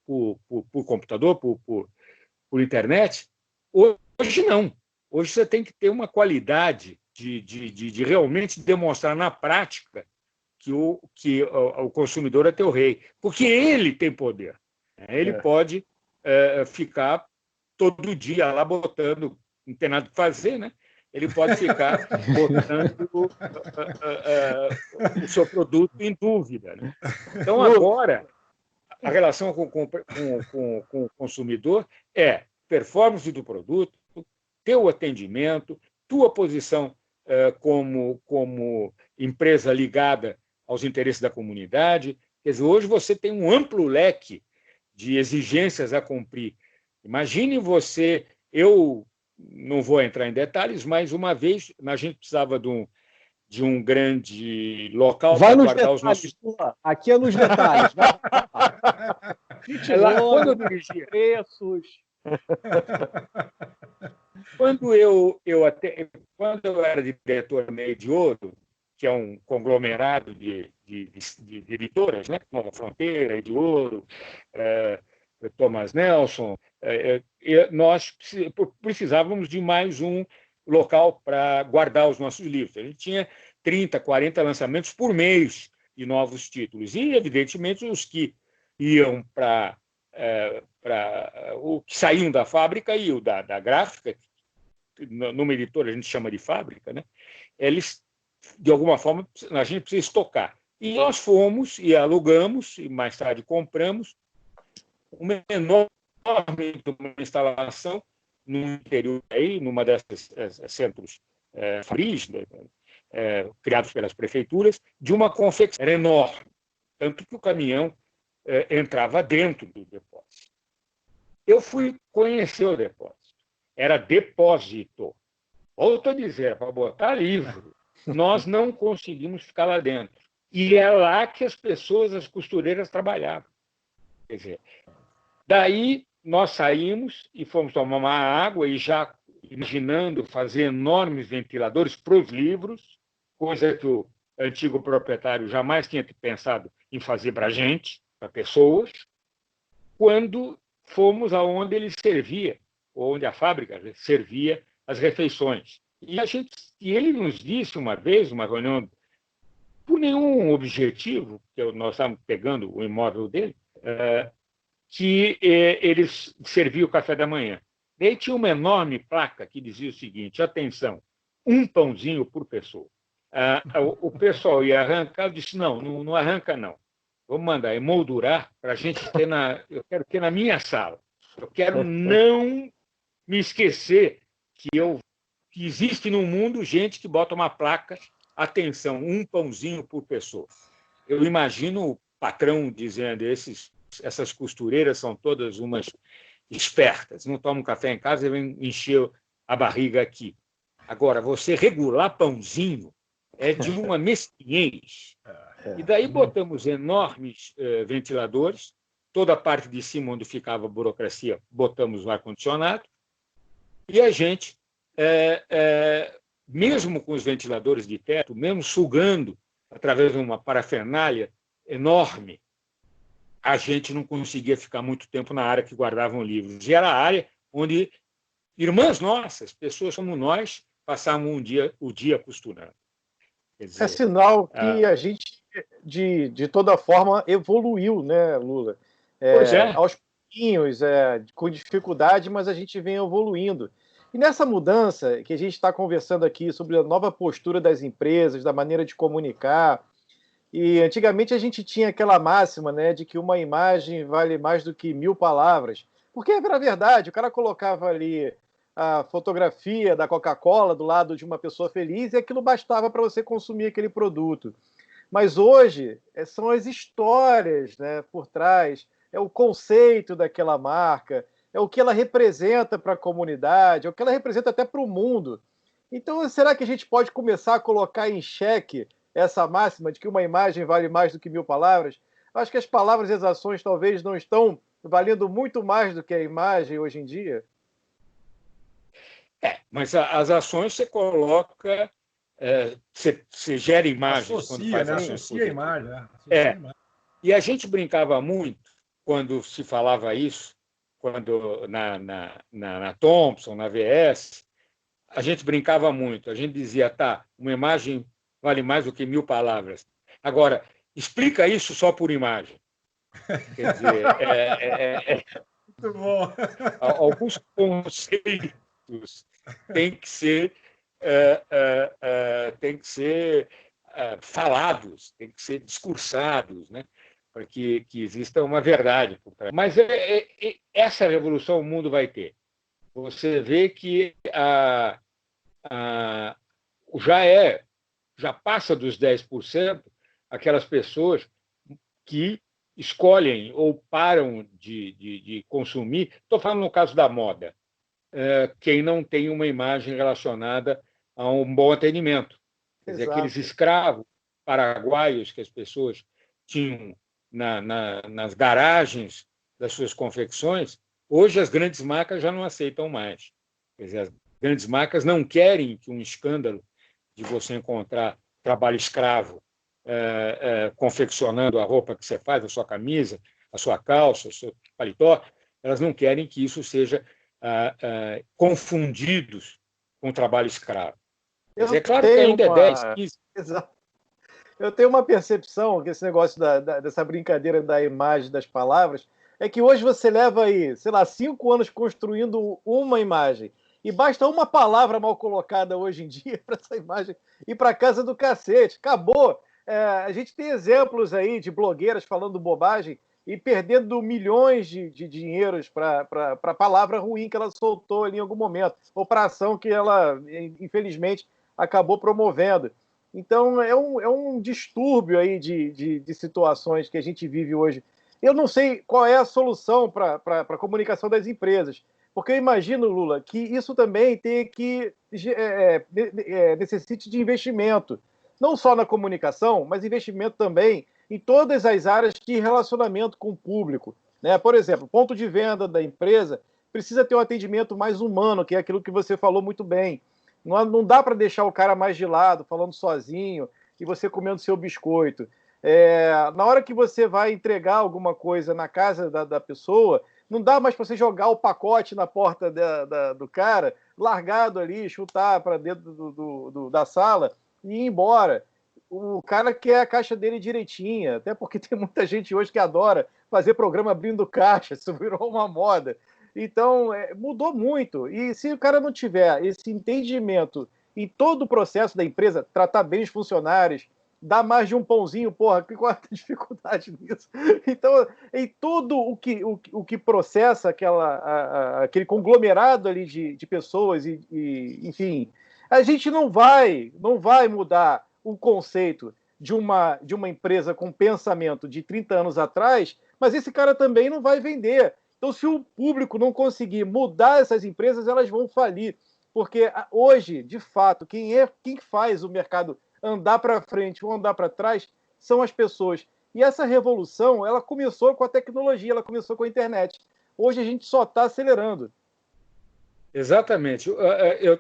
computador, por internet. Hoje não. Hoje você tem que ter uma qualidade de realmente demonstrar na prática que o consumidor é teu rei, porque ele tem poder. Ele pode ficar todo dia lá botando, não tem nada para fazer, né? Ele pode ficar botando o seu produto em dúvida. Né? Então, agora, a relação com o consumidor é performance do produto, teu atendimento, tua posição como empresa ligada aos interesses da comunidade. Quer dizer, hoje você tem um amplo leque de exigências a cumprir. Imagine você, eu não vou entrar em detalhes, mas uma vez a gente precisava de um grande local para guardar os nossos... Aqui é nos detalhes. Quando eu dirigia... Preços... Quando eu era diretor da Meio de Ouro, que é um conglomerado de editoras, né? Nova Fronteira, de Ouro, Thomas Nelson, nós precisávamos de mais um local para guardar os nossos livros. A gente tinha 30, 40 lançamentos por mês de novos títulos. E, evidentemente, os que iam para o que saíam da fábrica e o da gráfica, numa editora a gente chama de fábrica, né? Eles, de alguma forma, a gente precisa estocar. E nós fomos e alugamos, e mais tarde compramos, uma enorme instalação no interior, aí, numa dessas centros fabris, criados pelas prefeituras, de uma confecção. Era enorme, tanto que o caminhão entrava dentro do depósito. Eu fui conhecer o depósito. Era depósito. Volto a dizer, para botar livro, nós não conseguimos ficar lá dentro. E é lá que as pessoas, as costureiras, trabalhavam. Quer dizer, daí nós saímos e fomos tomar uma água e já imaginando fazer enormes ventiladores para os livros, coisa que o antigo proprietário jamais tinha pensado em fazer para a gente, para pessoas, quando fomos aonde ele servia, onde a fábrica servia as refeições. E ele nos disse uma vez, uma reunião, por nenhum objetivo, que nós estávamos pegando o imóvel dele, que eles serviam o café da manhã. Daí tinha uma enorme placa que dizia o seguinte: atenção, um pãozinho por pessoa. O pessoal ia arrancar, eu disse: não arranca não. Vamos mandar emoldurar para a gente ter eu quero ter na minha sala. Eu quero não me esquecer que existe no mundo gente que bota uma placa, atenção, um pãozinho por pessoa. Eu imagino o patrão dizendo: essas costureiras são todas umas espertas, não tomam café em casa e vêm encher a barriga aqui. Agora, você regular pãozinho é de uma mesquinhez. E daí botamos enormes ventiladores, toda a parte de cima onde ficava a burocracia, botamos o ar-condicionado, e a gente, mesmo com os ventiladores de teto, mesmo sugando através de uma parafernália enorme, a gente não conseguia ficar muito tempo na área que guardavam livros. E era a área onde irmãs nossas, pessoas como nós, passavam o dia costurando. Quer dizer, é sinal que a gente, de toda forma, evoluiu, né, Lula? Pois é. Aos pouquinhos, com dificuldade, mas a gente vem evoluindo. E nessa mudança que a gente está conversando aqui sobre a nova postura das empresas, da maneira de comunicar, e antigamente a gente tinha aquela máxima, né, de que uma imagem vale mais do que 1000 palavras. Porque era verdade, o cara colocava ali a fotografia da Coca-Cola do lado de uma pessoa feliz e aquilo bastava para você consumir aquele produto. Mas hoje são as histórias, né, por trás, é o conceito daquela marca, é o que ela representa para a comunidade, é o que ela representa até para o mundo. Então, será que a gente pode começar a colocar em xeque essa máxima de que uma imagem vale mais do que 1000 palavras? Acho que as palavras e as ações talvez não estão valendo muito mais do que a imagem hoje em dia. Mas as ações você coloca, você gera imagens. Associa, quando faz né? Associa a imagem. Imagem. E a gente brincava muito quando se falava isso, quando na Thomson, na VS, a gente brincava muito. A gente dizia: tá, uma imagem vale mais do que 1000 palavras. Agora, explica isso só por imagem. Quer dizer, muito bom. Alguns conceitos têm que ser falados, têm que ser discursados, né? Para que exista uma verdade. Mas essa revolução o mundo vai ter. Você vê que já passa dos 10% aquelas pessoas que escolhem ou param de consumir. Estou falando no caso da moda, quem não tem uma imagem relacionada a um bom atendimento. Quer dizer, aqueles escravos paraguaios que as pessoas tinham nas garagens das suas confecções, hoje as grandes marcas já não aceitam mais. Quer dizer, as grandes marcas não querem que um escândalo de você encontrar trabalho escravo confeccionando a roupa que você faz, a sua camisa, a sua calça, o seu paletó, elas não querem que isso seja confundidos com o trabalho escravo. É claro que ainda é 10, 15. Exato. Eu tenho uma percepção que esse negócio dessa brincadeira da imagem, das palavras, é que hoje você leva aí, sei lá, 5 anos construindo uma imagem. E basta uma palavra mal colocada hoje em dia para essa imagem ir para casa do cacete. Acabou. A gente tem exemplos aí de blogueiras falando bobagem e perdendo milhões de dinheiros para a palavra ruim que ela soltou ali em algum momento, ou para a ação que ela, infelizmente, acabou promovendo. Então, é um distúrbio aí de situações que a gente vive hoje. Eu não sei qual é a solução para a comunicação das empresas, porque eu imagino, Lula, que isso também tem que necessite de investimento, não só na comunicação, mas investimento também em todas as áreas de relacionamento com o público, né? Por exemplo, ponto de venda da empresa precisa ter um atendimento mais humano, que é aquilo que você falou muito bem. Não dá para deixar o cara mais de lado, falando sozinho, e você comendo seu biscoito. Na hora que você vai entregar alguma coisa na casa da pessoa, não dá mais para você jogar o pacote na porta do cara, largado ali, chutar para dentro da sala e ir embora. O cara quer a caixa dele direitinha, até porque tem muita gente hoje que adora fazer programa abrindo caixa, isso virou uma moda. Então, mudou muito. E se o cara não tiver esse entendimento em todo o processo da empresa, tratar bem os funcionários, dar mais de um pãozinho, porra, qual é a dificuldade nisso? Então, em tudo o que processa aquele conglomerado ali de pessoas, enfim, a gente não vai mudar o conceito de uma empresa com pensamento de 30 anos atrás, mas esse cara também não vai vender. Então, se o público não conseguir mudar essas empresas, elas vão falir. Porque hoje, de fato, quem faz o mercado andar para frente ou andar para trás são as pessoas. E essa revolução, ela começou com a tecnologia, ela começou com a internet. Hoje a gente só está acelerando. Exatamente.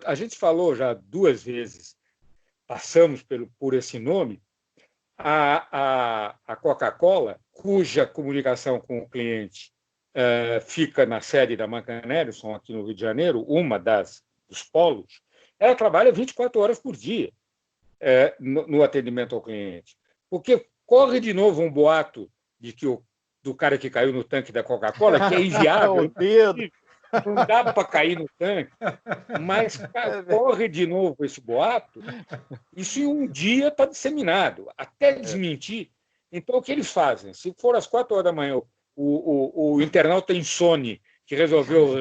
A gente falou já 2 vezes, passamos por esse nome, a Coca-Cola, cuja comunicação com o cliente fica na sede da McAnelson, aqui no Rio de Janeiro, uma dos polos, ela trabalha 24 horas por dia no atendimento ao cliente. Porque corre de novo um boato de que do cara que caiu no tanque da Coca-Cola, que é inviável. Não dá para cair no tanque, mas corre de novo esse boato. Isso em um dia está disseminado, até desmentir. Então, o que eles fazem? Se for às 4 horas da manhã, o internauta insone que resolveu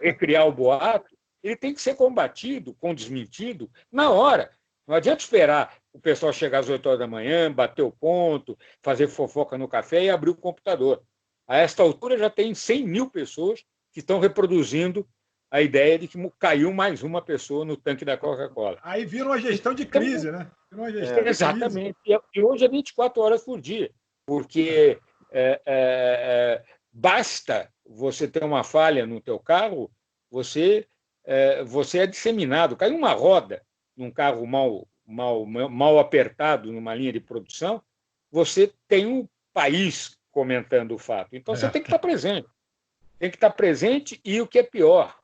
recriar o boato, ele tem que ser combatido, desmentido, na hora. Não adianta esperar o pessoal chegar às 8 horas da manhã, bater o ponto, fazer fofoca no café e abrir o computador. A esta altura já tem 100 mil pessoas que estão reproduzindo a ideia de que caiu mais uma pessoa no tanque da Coca-Cola. Aí vira uma gestão de crise, né? Uma gestão de exatamente. Crise. E hoje é 24 horas por dia, porque basta você ter uma falha no teu carro, você é disseminado. Caiu uma roda num carro mal apertado numa linha de produção, você tem um país comentando o fato. Então, você tem que estar presente. Tem que estar presente e, o que é pior,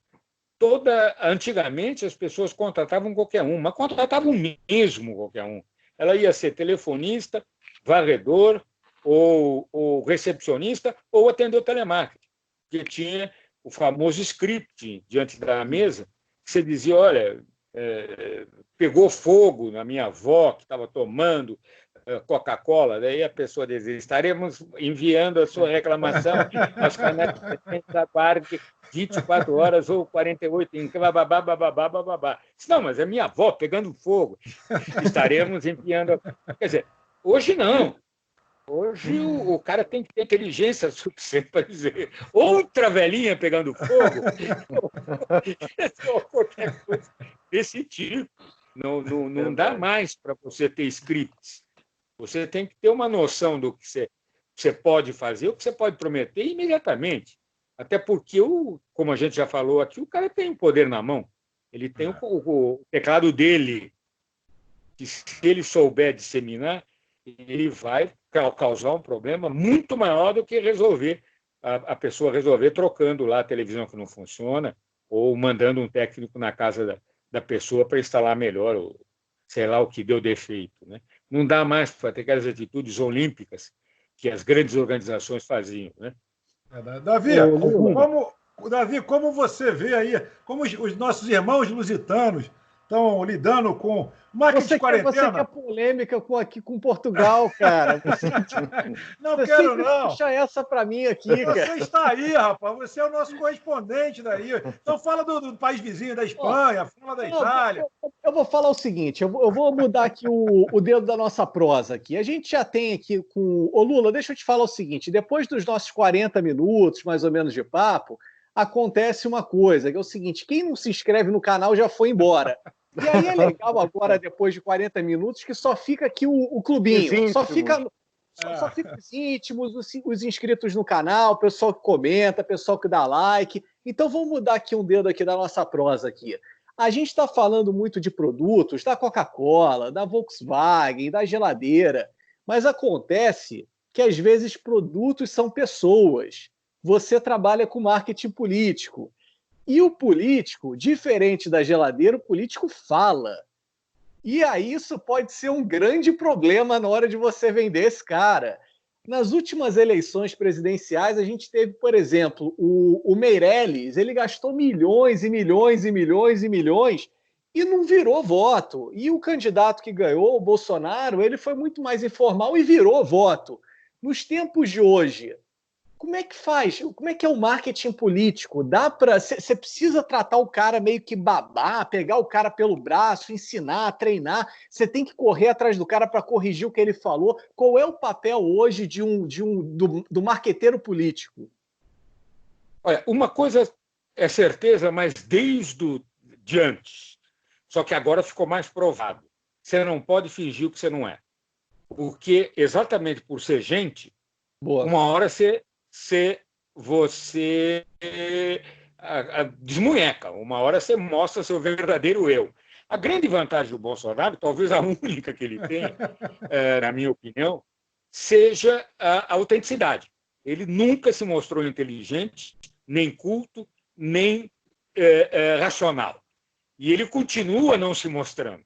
antigamente as pessoas contratavam qualquer um, mas contratavam mesmo qualquer um. Ela ia ser telefonista, varredor, ou recepcionista, ou atendeu telemarketing, que tinha o famoso script diante da mesa, que você dizia, olha, pegou fogo na minha avó, que estava tomando Coca-Cola, daí a pessoa dizia, estaremos enviando a sua reclamação aos canais da Guarda 24 horas ou 48, bababá. Não, mas é minha avó pegando fogo. Estaremos enviando... Quer dizer, hoje não. Hoje o cara tem que ter inteligência suficiente para dizer outra velhinha pegando fogo ou qualquer coisa desse tipo. Não dá mais para você ter scripts. Você tem que ter uma noção do que você pode fazer, o que você pode prometer imediatamente. Até porque, como a gente já falou aqui, o cara tem o poder na mão. Ele tem o teclado dele, que se ele souber disseminar, ele vai causar um problema muito maior do que a pessoa resolver trocando lá a televisão que não funciona ou mandando um técnico na casa da pessoa para instalar melhor, ou sei lá o que deu defeito, né? Não dá mais para ter aquelas atitudes olímpicas que as grandes organizações faziam, né? Davi, como você vê aí, como os nossos irmãos lusitanos estão lidando com marketing de quarentena? Você quer polêmica aqui com Portugal, cara. Não quero, não. Puxa essa para mim aqui, cara. Você está aí, rapaz. Você é o nosso correspondente daí. Então fala do país vizinho, da Espanha, fala da Itália. Eu vou falar o seguinte, eu vou mudar aqui o dedo da nossa prosa aqui. A gente já tem aqui com... Ô Lula, deixa eu te falar o seguinte, depois dos nossos 40 minutos, mais ou menos, de papo, acontece uma coisa, que é o seguinte, quem não se inscreve no canal já foi embora. E aí é legal agora, depois de 40 minutos, que só fica aqui o clubinho, Só ficam os íntimos, os inscritos no canal, o pessoal que comenta, o pessoal que dá like. Então vamos mudar aqui um dedo aqui da nossa prosa aqui. A gente está falando muito de produtos da Coca-Cola, da Volkswagen, da geladeira, mas acontece que às vezes produtos são pessoas. Você trabalha com marketing político. E o político, diferente da geladeira, o político fala. E aí isso pode ser um grande problema na hora de você vender esse cara. Nas últimas eleições presidenciais, a gente teve, por exemplo, o Meirelles, ele gastou milhões e milhões e milhões e milhões e não virou voto. E o candidato que ganhou, o Bolsonaro, ele foi muito mais informal e virou voto. Nos tempos de hoje, como é que faz? Como é que é o marketing político? Dá para você precisa tratar o cara meio que babá, pegar o cara pelo braço, ensinar, treinar. Você tem que correr atrás do cara para corrigir o que ele falou. Qual é o papel hoje do marqueteiro político? Olha, uma coisa é certeza, mas de antes. Só que agora ficou mais provado. Você não pode fingir o que você não é. Porque, exatamente por ser gente, uma hora você desmunheca, uma hora você mostra seu verdadeiro eu. A grande vantagem do Bolsonaro, talvez a única que ele tem, na minha opinião, seja a autenticidade. Ele nunca se mostrou inteligente, nem culto, nem racional. E ele continua não se mostrando.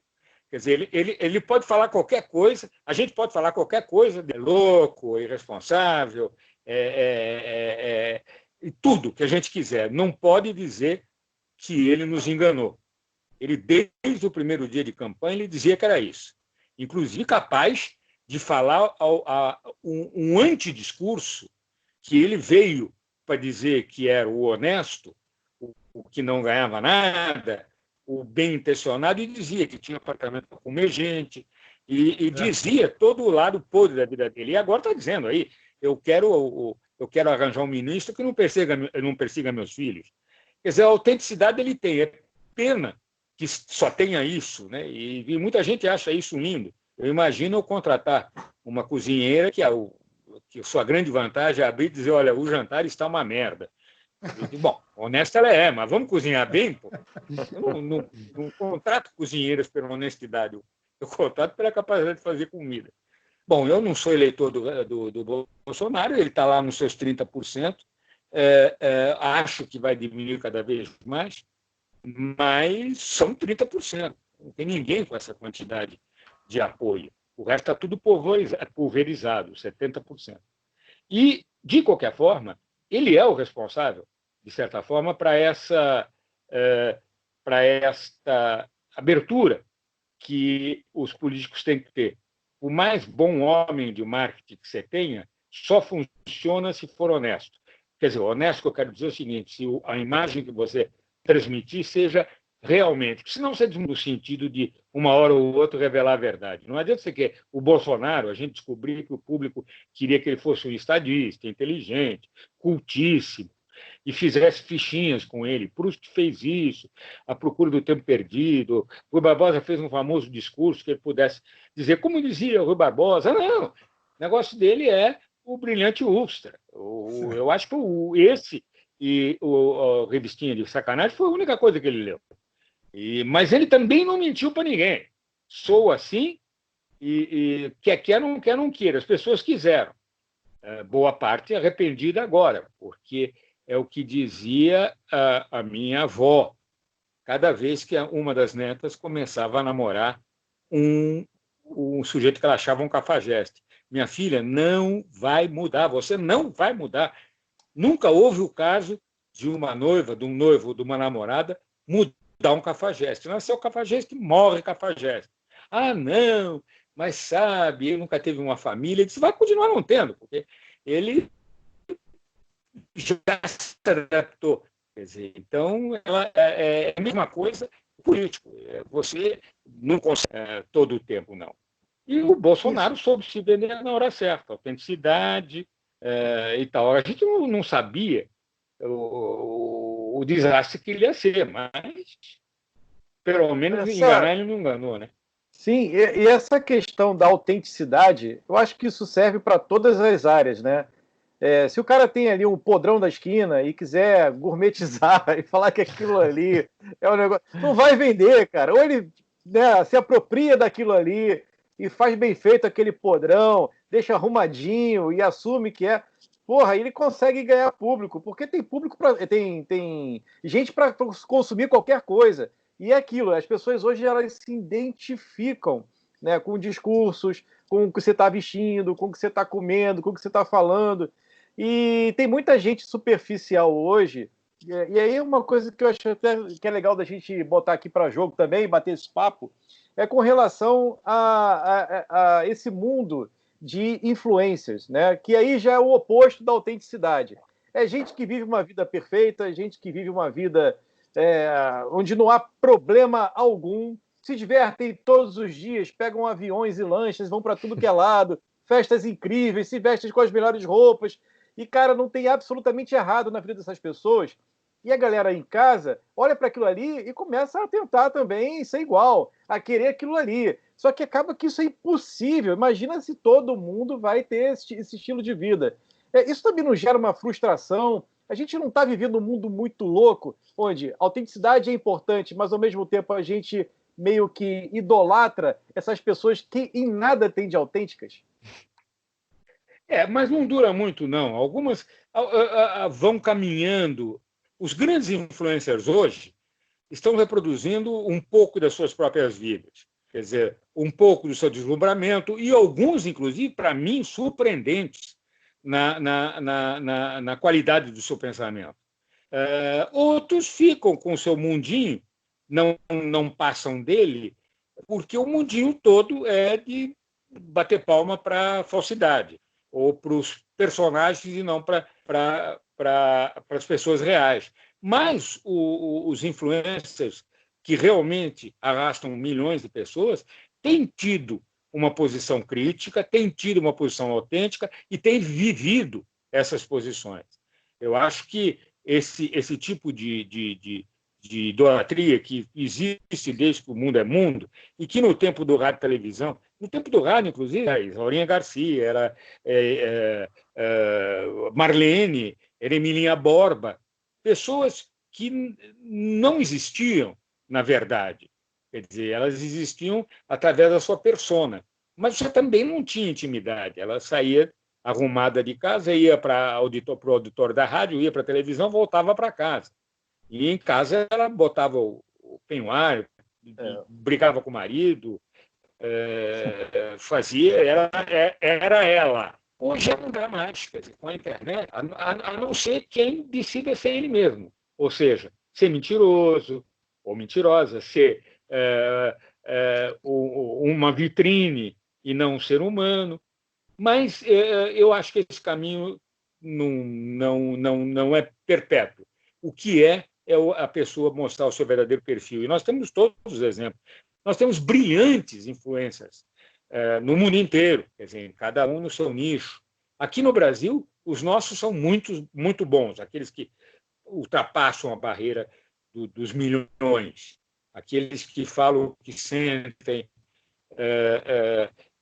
Quer dizer, ele pode falar qualquer coisa, a gente pode falar qualquer coisa, de louco, irresponsável, e tudo que a gente quiser. Não pode dizer que ele nos enganou. Ele, desde o primeiro dia de campanha, ele dizia que era isso. Inclusive capaz de falar um antidiscurso, que ele veio para dizer que era o honesto, o que não ganhava nada, o bem-intencionado, e dizia que tinha apartamento para comer gente, e dizia todo o lado podre da vida dele. E agora está dizendo aí, eu quero arranjar um ministro que não persiga meus filhos. Quer dizer, a autenticidade ele tem. É pena que só tenha isso, né? E muita gente acha isso lindo. Eu imagino eu contratar uma cozinheira que a sua grande vantagem é abrir e dizer, olha, o jantar está uma merda. Bom, honesta ela é, mas vamos cozinhar bem, pô. Eu não contrato cozinheiras pela honestidade, eu contrato pela capacidade de fazer comida. Bom, eu não sou eleitor do Bolsonaro, ele está lá nos seus 30%, acho que vai diminuir cada vez mais, mas são 30%. Não tem ninguém com essa quantidade de apoio. O resto está tudo pulverizado, 70%. E, de qualquer forma, ele é o responsável, de certa forma, para esta abertura que os políticos têm que ter. O mais bom homem de marketing que você tenha só funciona se for honesto. Quer dizer, honesto que eu quero dizer é o seguinte, se a imagem que você transmitir seja realmente, senão você diz no sentido de uma hora ou outra revelar a verdade. Não adianta você querer o Bolsonaro, a gente descobriu que o público queria que ele fosse um estadista, inteligente, cultíssimo, e fizesse fichinhas com ele. Proust fez isso, A Procura do Tempo Perdido. Rui Barbosa fez um famoso discurso que ele pudesse dizer, como dizia o Rui Barbosa, não, o negócio dele é o brilhante Ustra. Eu acho que esse e a revistinha de sacanagem foi a única coisa que ele leu. Mas ele também não mentiu para ninguém. Sou assim e quer, não quer, não queira. As pessoas quiseram. Boa parte arrependida agora, porque é o que dizia a minha avó, cada vez que uma das netas começava a namorar um sujeito que ela achava um cafajeste. Minha filha, não vai mudar, você não vai mudar. Nunca houve o caso de uma noiva, de um noivo, de uma namorada, mudar um cafajeste. Nasceu cafajeste, morre cafajeste. Ah, não, mas sabe, ele nunca teve uma família. Ele disse, vai continuar não tendo, porque ele já se adaptou. Quer dizer, então, ela é a mesma coisa político. Você não consegue todo o tempo, não. E o Bolsonaro soube se vender na hora certa, autenticidade e tal. A gente não sabia o desastre que ele ia ser, mas pelo menos enganar ele não enganou, né? Sim, e essa questão da autenticidade, eu acho que isso serve para todas as áreas, né? Se o cara tem ali um podrão da esquina e quiser gourmetizar e falar que aquilo ali é um negócio, não vai vender, cara. Ou ele, né, se apropria daquilo ali e faz bem feito aquele podrão, deixa arrumadinho e assume que é. Porra, aí ele consegue ganhar público, porque tem público tem gente para consumir qualquer coisa. E é aquilo, as pessoas hoje elas se identificam, né, com discursos, com o que você está vestindo, com o que você está comendo, com o que você está falando. E tem muita gente superficial hoje. E aí uma coisa que eu acho até que é legal da gente botar aqui para jogo também, bater esse papo, é com relação a esse mundo de influencers, né? Que aí já é o oposto da autenticidade. É gente que vive uma vida perfeita, é gente que vive uma vida onde não há problema algum, se divertem todos os dias, pegam aviões e lanchas, vão para tudo que é lado, festas incríveis, se vestem com as melhores roupas. E, cara, não tem absolutamente errado na vida dessas pessoas. E a galera em casa olha para aquilo ali e começa a tentar também ser igual, a querer aquilo ali. Só que acaba que isso é impossível. Imagina se todo mundo vai ter esse estilo de vida. Isso também nos gera uma frustração. A gente não está vivendo um mundo muito louco, onde a autenticidade é importante, mas ao mesmo tempo a gente meio que idolatra essas pessoas que em nada têm de autênticas. Mas não dura muito, não. Algumas vão caminhando. Os grandes influencers hoje estão reproduzindo um pouco das suas próprias vidas. Quer dizer, um pouco do seu deslumbramento, e alguns, inclusive, para mim, surpreendentes na qualidade do seu pensamento. Outros ficam com o seu mundinho, não passam dele, porque o mundinho todo é de bater palma para a falsidade, ou para os personagens e não para as pessoas reais. Mas os influencers que realmente arrastam milhões de pessoas têm tido uma posição crítica, têm tido uma posição autêntica e têm vivido essas posições. Eu acho que esse tipo de idolatria que existe desde que o mundo é mundo, e que no tempo do rádio e televisão, no tempo do rádio, inclusive, era Aurinha Garcia, era Marlene, era Emilinha Borba, pessoas que não existiam, na verdade. Quer dizer, elas existiam através da sua persona. Mas você também não tinha intimidade. Ela saía arrumada de casa, ia para o auditório da rádio, ia para a televisão, voltava para casa. E em casa ela botava o penhoar, brigava com o marido, fazia, era ela. Hoje não dá mais, quer dizer, com a internet, a não ser quem decida ser ele mesmo. Ou seja, ser mentiroso ou mentirosa, ser uma vitrine e não um ser humano. Mas eu acho que esse caminho não é perpétuo. O que é a pessoa mostrar o seu verdadeiro perfil. E nós temos todos os exemplos. Nós temos brilhantes influências no mundo inteiro, quer dizer, cada um no seu nicho. Aqui no Brasil, os nossos são muito bons, aqueles que ultrapassam a barreira dos milhões, aqueles que falam o que sentem,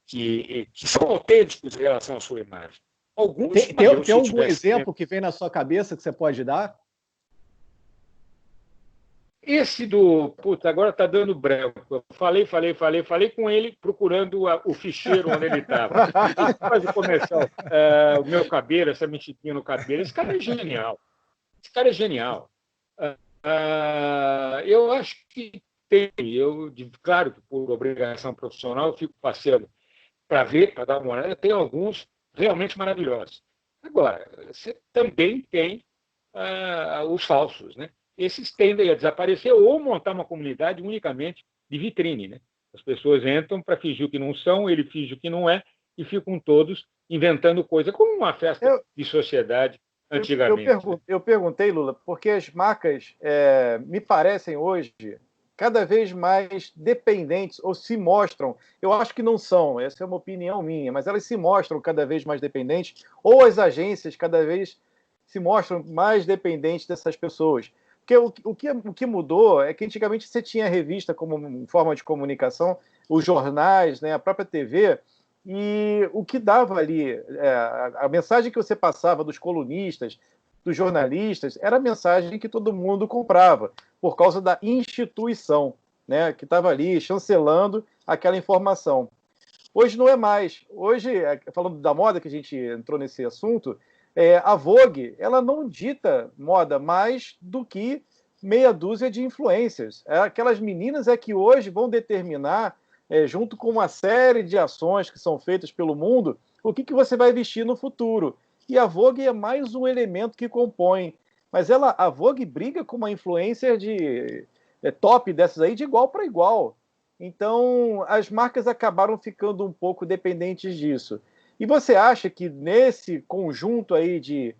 que são autênticos em relação à sua imagem. Alguns, tem algum exemplo que vem na sua cabeça que você pode dar? Esse agora está dando branco. Eu falei com ele procurando o ficheiro onde ele estava. Faz o comercial, o meu cabelo, essa mexidinha no cabelo. Esse cara é genial. Eu acho que tem. Claro que por obrigação profissional eu fico passeando para ver, para dar uma olhada. Tem alguns realmente maravilhosos. Agora, você também tem os falsos, né? Esses tendem a desaparecer ou montar uma comunidade unicamente de vitrine, né? As pessoas entram para fingir o que não são, ele finge o que não é, e ficam todos inventando coisa, como uma festa de sociedade antigamente. Eu perguntei, Lula, porque as marcas me parecem hoje cada vez mais dependentes, ou se mostram, eu acho que não são, essa é uma opinião minha, mas elas se mostram cada vez mais dependentes, ou as agências cada vez se mostram mais dependentes dessas pessoas. Porque o que mudou é que antigamente você tinha a revista como forma de comunicação, os jornais, né, a própria TV, e o que dava ali, a mensagem que você passava dos colunistas, dos jornalistas, era a mensagem que todo mundo comprava, por causa da instituição, né, que estava ali chancelando aquela informação. Hoje não é mais. Hoje, falando da moda, que a gente entrou nesse assunto, a Vogue, ela não dita moda mais do que meia dúzia de influencers. Aquelas meninas que hoje vão determinar, junto com uma série de ações que são feitas pelo mundo, o que você vai vestir no futuro. E a Vogue é mais um elemento que compõe. Mas a Vogue briga com uma influencer de top dessas aí de igual para igual. Então, as marcas acabaram ficando um pouco dependentes disso. E você acha que nesse conjunto aí de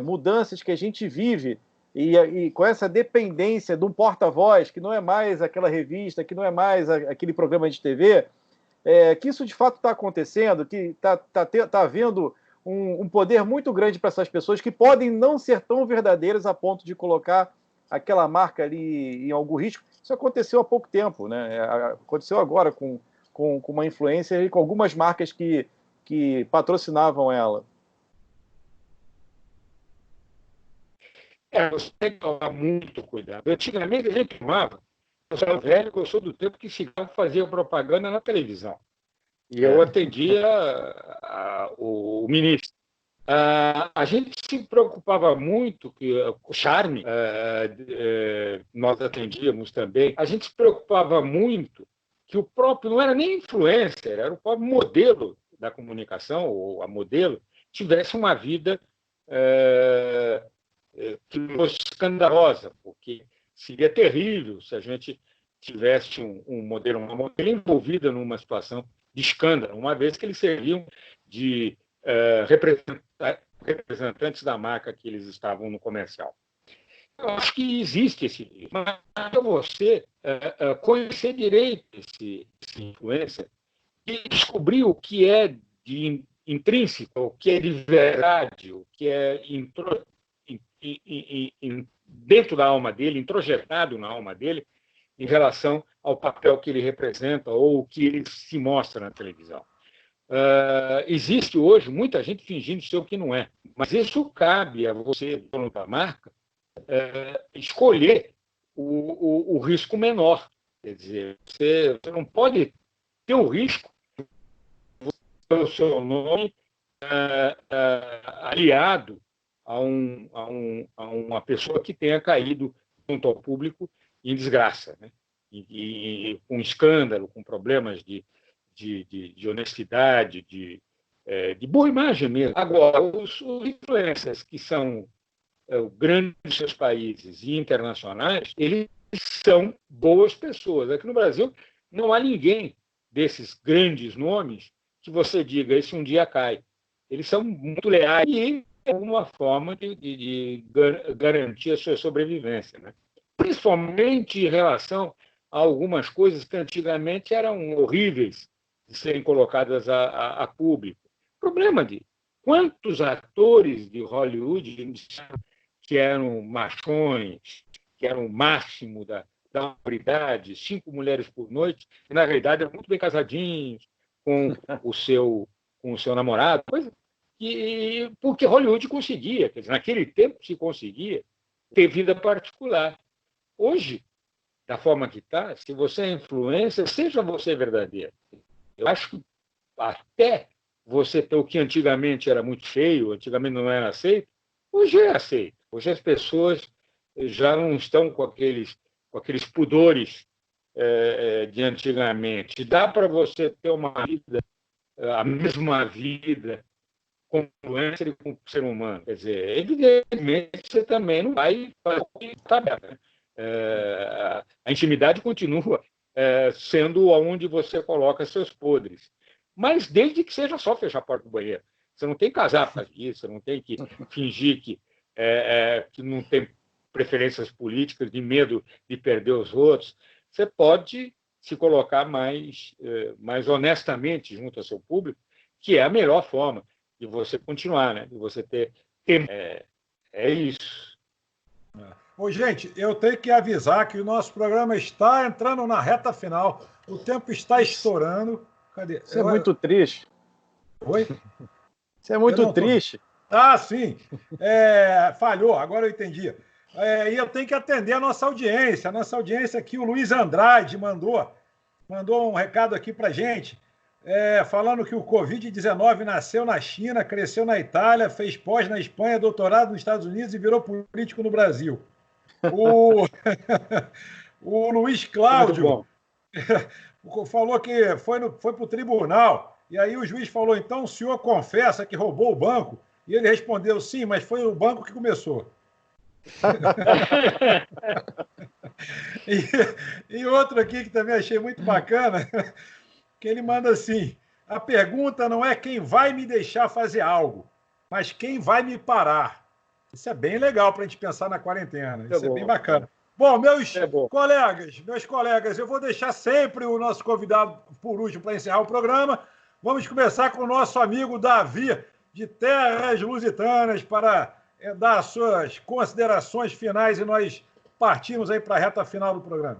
mudanças que a gente vive, e com essa dependência de um porta-voz, que não é mais aquela revista, que não é mais aquele programa de TV, que isso de fato está acontecendo, que está havendo um poder muito grande para essas pessoas que podem não ser tão verdadeiras a ponto de colocar aquela marca ali em algum risco. Isso aconteceu há pouco tempo, né? Aconteceu agora com uma influencer e com algumas marcas que patrocinavam ela. Você tem que tomar muito cuidado. Antigamente a gente tomava, eu sou velho, eu sou do tempo que Cigarro fazia propaganda na televisão. E eu atendia o ministro. A gente se preocupava muito, que o Charme, nós atendíamos também, a gente se preocupava muito que o próprio, não era nem influencer, era o próprio modelo da comunicação, ou a modelo, tivesse uma vida que fosse escandalosa, porque seria terrível se a gente tivesse uma modelo envolvida numa situação de escândalo, uma vez que eles serviam de representantes da marca que eles estavam no comercial. Eu acho que existe esse risco, mas para você conhecer direito esse influencer e descobrir o que é de intrínseco, o que é de verdade, o que é dentro da alma dele, introjetado na alma dele, em relação ao papel que ele representa ou o que ele se mostra na televisão. Existe hoje muita gente fingindo ser o que não é, mas isso cabe a você, dono da marca, escolher o risco menor. Quer dizer, você não pode ter o risco do seu nome aliado a uma pessoa que tenha caído junto ao público em desgraça, né? E com escândalo, com problemas de honestidade, de boa imagem mesmo. Agora, os influencers que são grandes dos seus países e internacionais, eles são boas pessoas. Aqui no Brasil não há ninguém desses grandes nomes que você diga, esse um dia cai. Eles são muito leais e é uma forma de garantir a sua sobrevivência, né? Principalmente em relação a algumas coisas que antigamente eram horríveis de serem colocadas a público. Problema de quantos atores de Hollywood que eram machões, que eram o máximo da autoridade, 5 mulheres por noite, e na realidade eram muito bem casadinhos com o seu namorado, porque Hollywood conseguia, quer dizer, naquele tempo se conseguia ter vida particular. Hoje, da forma que está, se você é influencer, seja você verdadeiro. Eu acho que até você ter o que antigamente era muito feio, antigamente não era aceito, hoje é aceito. Hoje as pessoas já não estão com aqueles pudores de antigamente. Dá para você ter uma vida, a mesma vida, com influencer e com o ser humano. Quer dizer, evidentemente, você também não vai fazer o que está aberto, né? A intimidade continua sendo onde você coloca seus podres. Mas desde que seja só fechar a porta do banheiro. Você não tem que casar para isso, você não tem que fingir que não tem preferências políticas, de medo de perder os outros. Você pode se colocar mais honestamente junto ao seu público, que é a melhor forma de você continuar, né? De você ter tempo. É isso. Ô, gente, eu tenho que avisar que o nosso programa está entrando na reta final. O tempo está estourando. Cadê? Isso é muito triste. Oi? Isso é muito triste. Ah, sim. Falhou, agora eu entendi. E eu tenho que atender a nossa audiência. A nossa audiência aqui, o Luiz Andrade mandou um recado aqui para gente, falando que o Covid-19 nasceu na China, cresceu na Itália, fez pós na Espanha, doutorado nos Estados Unidos e virou político no Brasil. O Luiz Cláudio falou que foi para o tribunal, e aí o juiz falou, então o senhor confessa que roubou o banco? E ele respondeu, sim, mas foi o banco que começou. E outro aqui que também achei muito bacana, que ele manda assim, a pergunta não é quem vai me deixar fazer algo, mas quem vai me parar. Isso é bem legal para a gente pensar na quarentena. Isso é bem bacana. Bom, meus colegas, eu vou deixar sempre o nosso convidado por último para encerrar o programa. Vamos começar com o nosso amigo Davi, de Terras Lusitanas, para dar as suas considerações finais e nós partimos aí para a reta final do programa.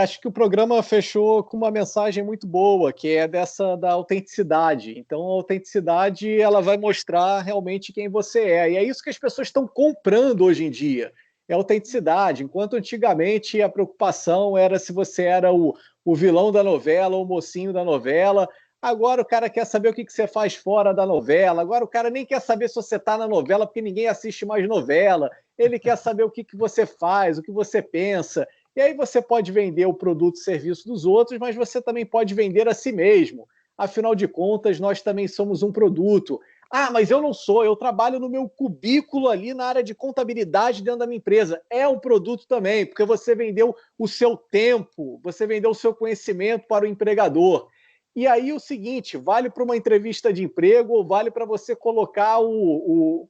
Acho que o programa fechou com uma mensagem muito boa, que é da autenticidade. Então, a autenticidade ela vai mostrar realmente quem você é. E é isso que as pessoas estão comprando hoje em dia, é autenticidade. Enquanto antigamente a preocupação era se você era o vilão da novela, o mocinho da novela, agora o cara quer saber o que você faz fora da novela, agora o cara nem quer saber se você está na novela, porque ninguém assiste mais novela, ele quer saber o que você faz, o que você pensa. E aí você pode vender o produto e serviço dos outros, mas você também pode vender a si mesmo. Afinal de contas, nós também somos um produto. Ah, mas eu não sou, eu trabalho no meu cubículo ali na área de contabilidade dentro da minha empresa. É um produto também, porque você vendeu o seu tempo, você vendeu o seu conhecimento para o empregador. E aí o seguinte, vale para uma entrevista de emprego ou vale para você colocar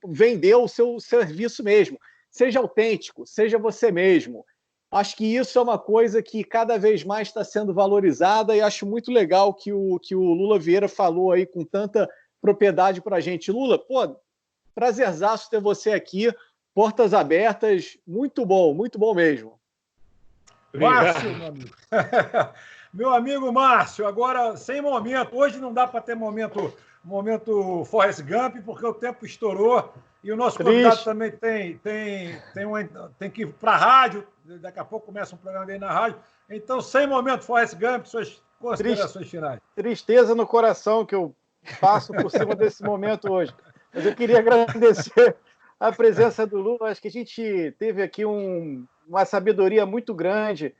vender o seu serviço mesmo. Seja autêntico, seja você mesmo. Acho que isso é uma coisa que cada vez mais está sendo valorizada e acho muito legal que o Lula Vieira falou aí com tanta propriedade para a gente. Lula, prazerzaço ter você aqui, portas abertas, muito bom mesmo. Márcio, meu amigo. Meu amigo Márcio, agora sem momento, hoje não dá para ter momento Forrest Gump, porque o tempo estourou e o nosso convidado também tem que ir para a rádio, daqui a pouco começa um programa aí na rádio, então sem momento Forrest Gump, suas considerações finais. Tristeza no coração que eu passo por cima desse momento hoje, mas eu queria agradecer a presença do Lula, acho que a gente teve aqui uma sabedoria muito grande,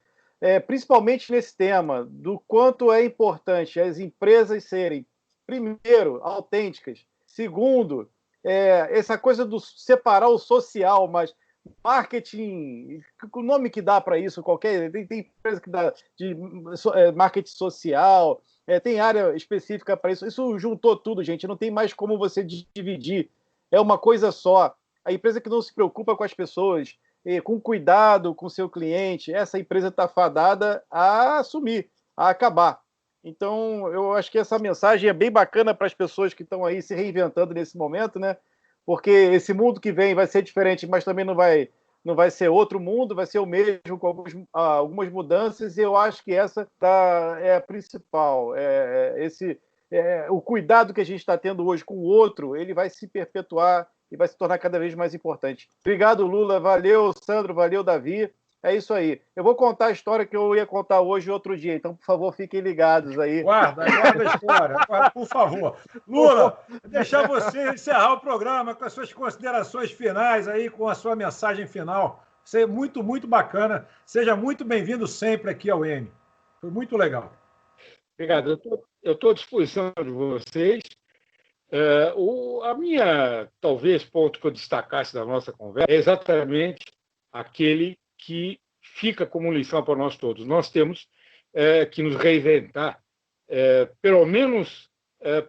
principalmente nesse tema, do quanto é importante as empresas serem, primeiro, autênticas, segundo, essa coisa do separar o social, mas marketing, o nome que dá para isso, tem empresa que dá de marketing social, tem área específica para isso. Isso juntou tudo, gente, não tem mais como você dividir, é uma coisa só. A empresa que não se preocupa com as pessoas, com cuidado com o seu cliente, essa empresa está fadada a assumir, a acabar. Então, eu acho que essa mensagem é bem bacana para as pessoas que estão aí se reinventando nesse momento, né? Porque esse mundo que vem vai ser diferente, mas também não vai ser outro mundo, vai ser o mesmo, com algumas mudanças, e eu acho que essa é a principal. O cuidado que a gente está tendo hoje com o outro, ele vai se perpetuar e vai se tornar cada vez mais importante. Obrigado, Lula. Valeu, Sandro. Valeu, Davi. É isso aí. Eu vou contar a história que eu ia contar hoje outro dia, então, por favor, fiquem ligados aí. Guarda a história, por favor. Lula, deixar você encerrar o programa com as suas considerações finais aí, com a sua mensagem final. Isso é muito, muito bacana. Seja muito bem-vindo sempre aqui ao M. Foi muito legal. Obrigado. Eu estou à disposição de vocês. Talvez, ponto que eu destacasse da nossa conversa é exatamente aquele que fica como lição para nós todos. Nós temos que nos reinventar, pelo menos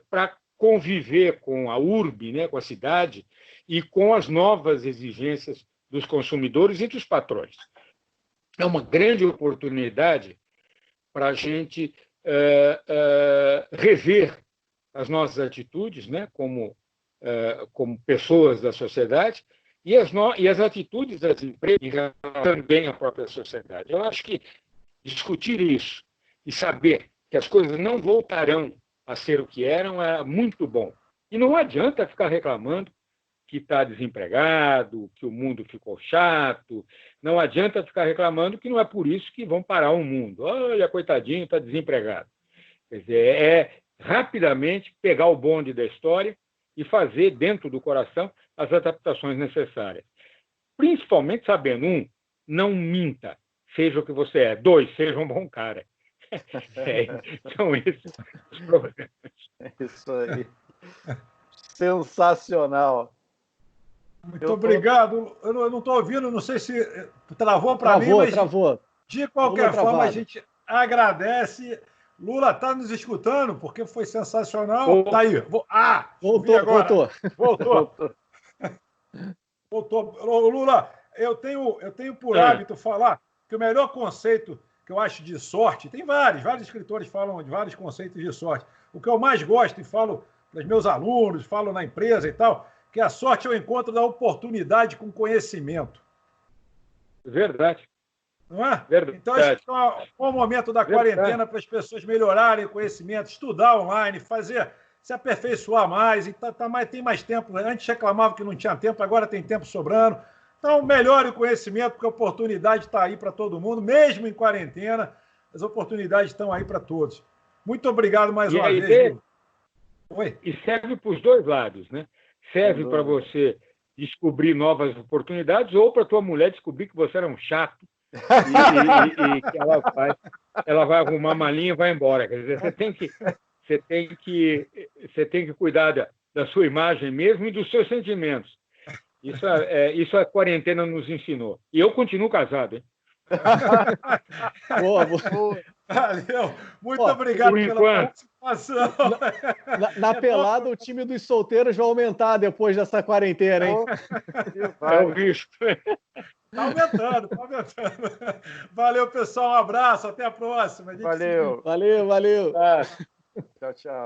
para conviver com a urbe, né, com a cidade, e com as novas exigências dos consumidores e dos patrões. É uma grande oportunidade para a gente rever as nossas atitudes, né, como pessoas da sociedade, e as atitudes das empresas também a própria sociedade. Eu acho que discutir isso e saber que as coisas não voltarão a ser o que eram é muito bom. E não adianta ficar reclamando que está desempregado, que o mundo ficou chato. Não adianta ficar reclamando que não é por isso que vão parar o mundo. Olha, coitadinho, está desempregado. Quer dizer, é rapidamente pegar o bonde da história e fazer, dentro do coração, as adaptações necessárias. Principalmente sabendo, 1, não minta, seja o que você é. 2, seja um bom cara. São esses os problemas. É isso aí. Sensacional. Muito obrigado. Eu não estou ouvindo, não sei se travou para mim, mas travou. De qualquer forma, a gente agradece. Lula está nos escutando, porque foi sensacional. Está aí. Voltou. Lula, eu tenho por hábito falar que o melhor conceito que eu acho de sorte, tem vários escritores falam de vários conceitos de sorte. O que eu mais gosto, e falo para os meus alunos, falo na empresa e tal, que a sorte é o encontro da oportunidade com conhecimento. Verdade. Não é? Verdade. Então, acho que é um bom momento da quarentena para as pessoas melhorarem o conhecimento, estudar online, se aperfeiçoar mais, tem mais tempo. Antes reclamava que não tinha tempo, agora tem tempo sobrando. Então, melhore o conhecimento, porque a oportunidade está aí para todo mundo, mesmo em quarentena, as oportunidades estão aí para todos. Muito obrigado mais uma vez. Oi? E serve para os dois lados, né? Serve para você descobrir novas oportunidades ou para tua mulher descobrir que você era um chato e que ela vai arrumar a malinha e vai embora. Quer dizer, você tem que cuidar da sua imagem mesmo e dos seus sentimentos. Isso a quarentena nos ensinou. E eu continuo casado, hein? Boa. Valeu. Muito obrigado pela participação. Na pelada, o time dos solteiros vai aumentar depois dessa quarentena, hein? É o risco. Está aumentando. Valeu, pessoal. Um abraço. Até a próxima. Valeu. Valeu. Tchau.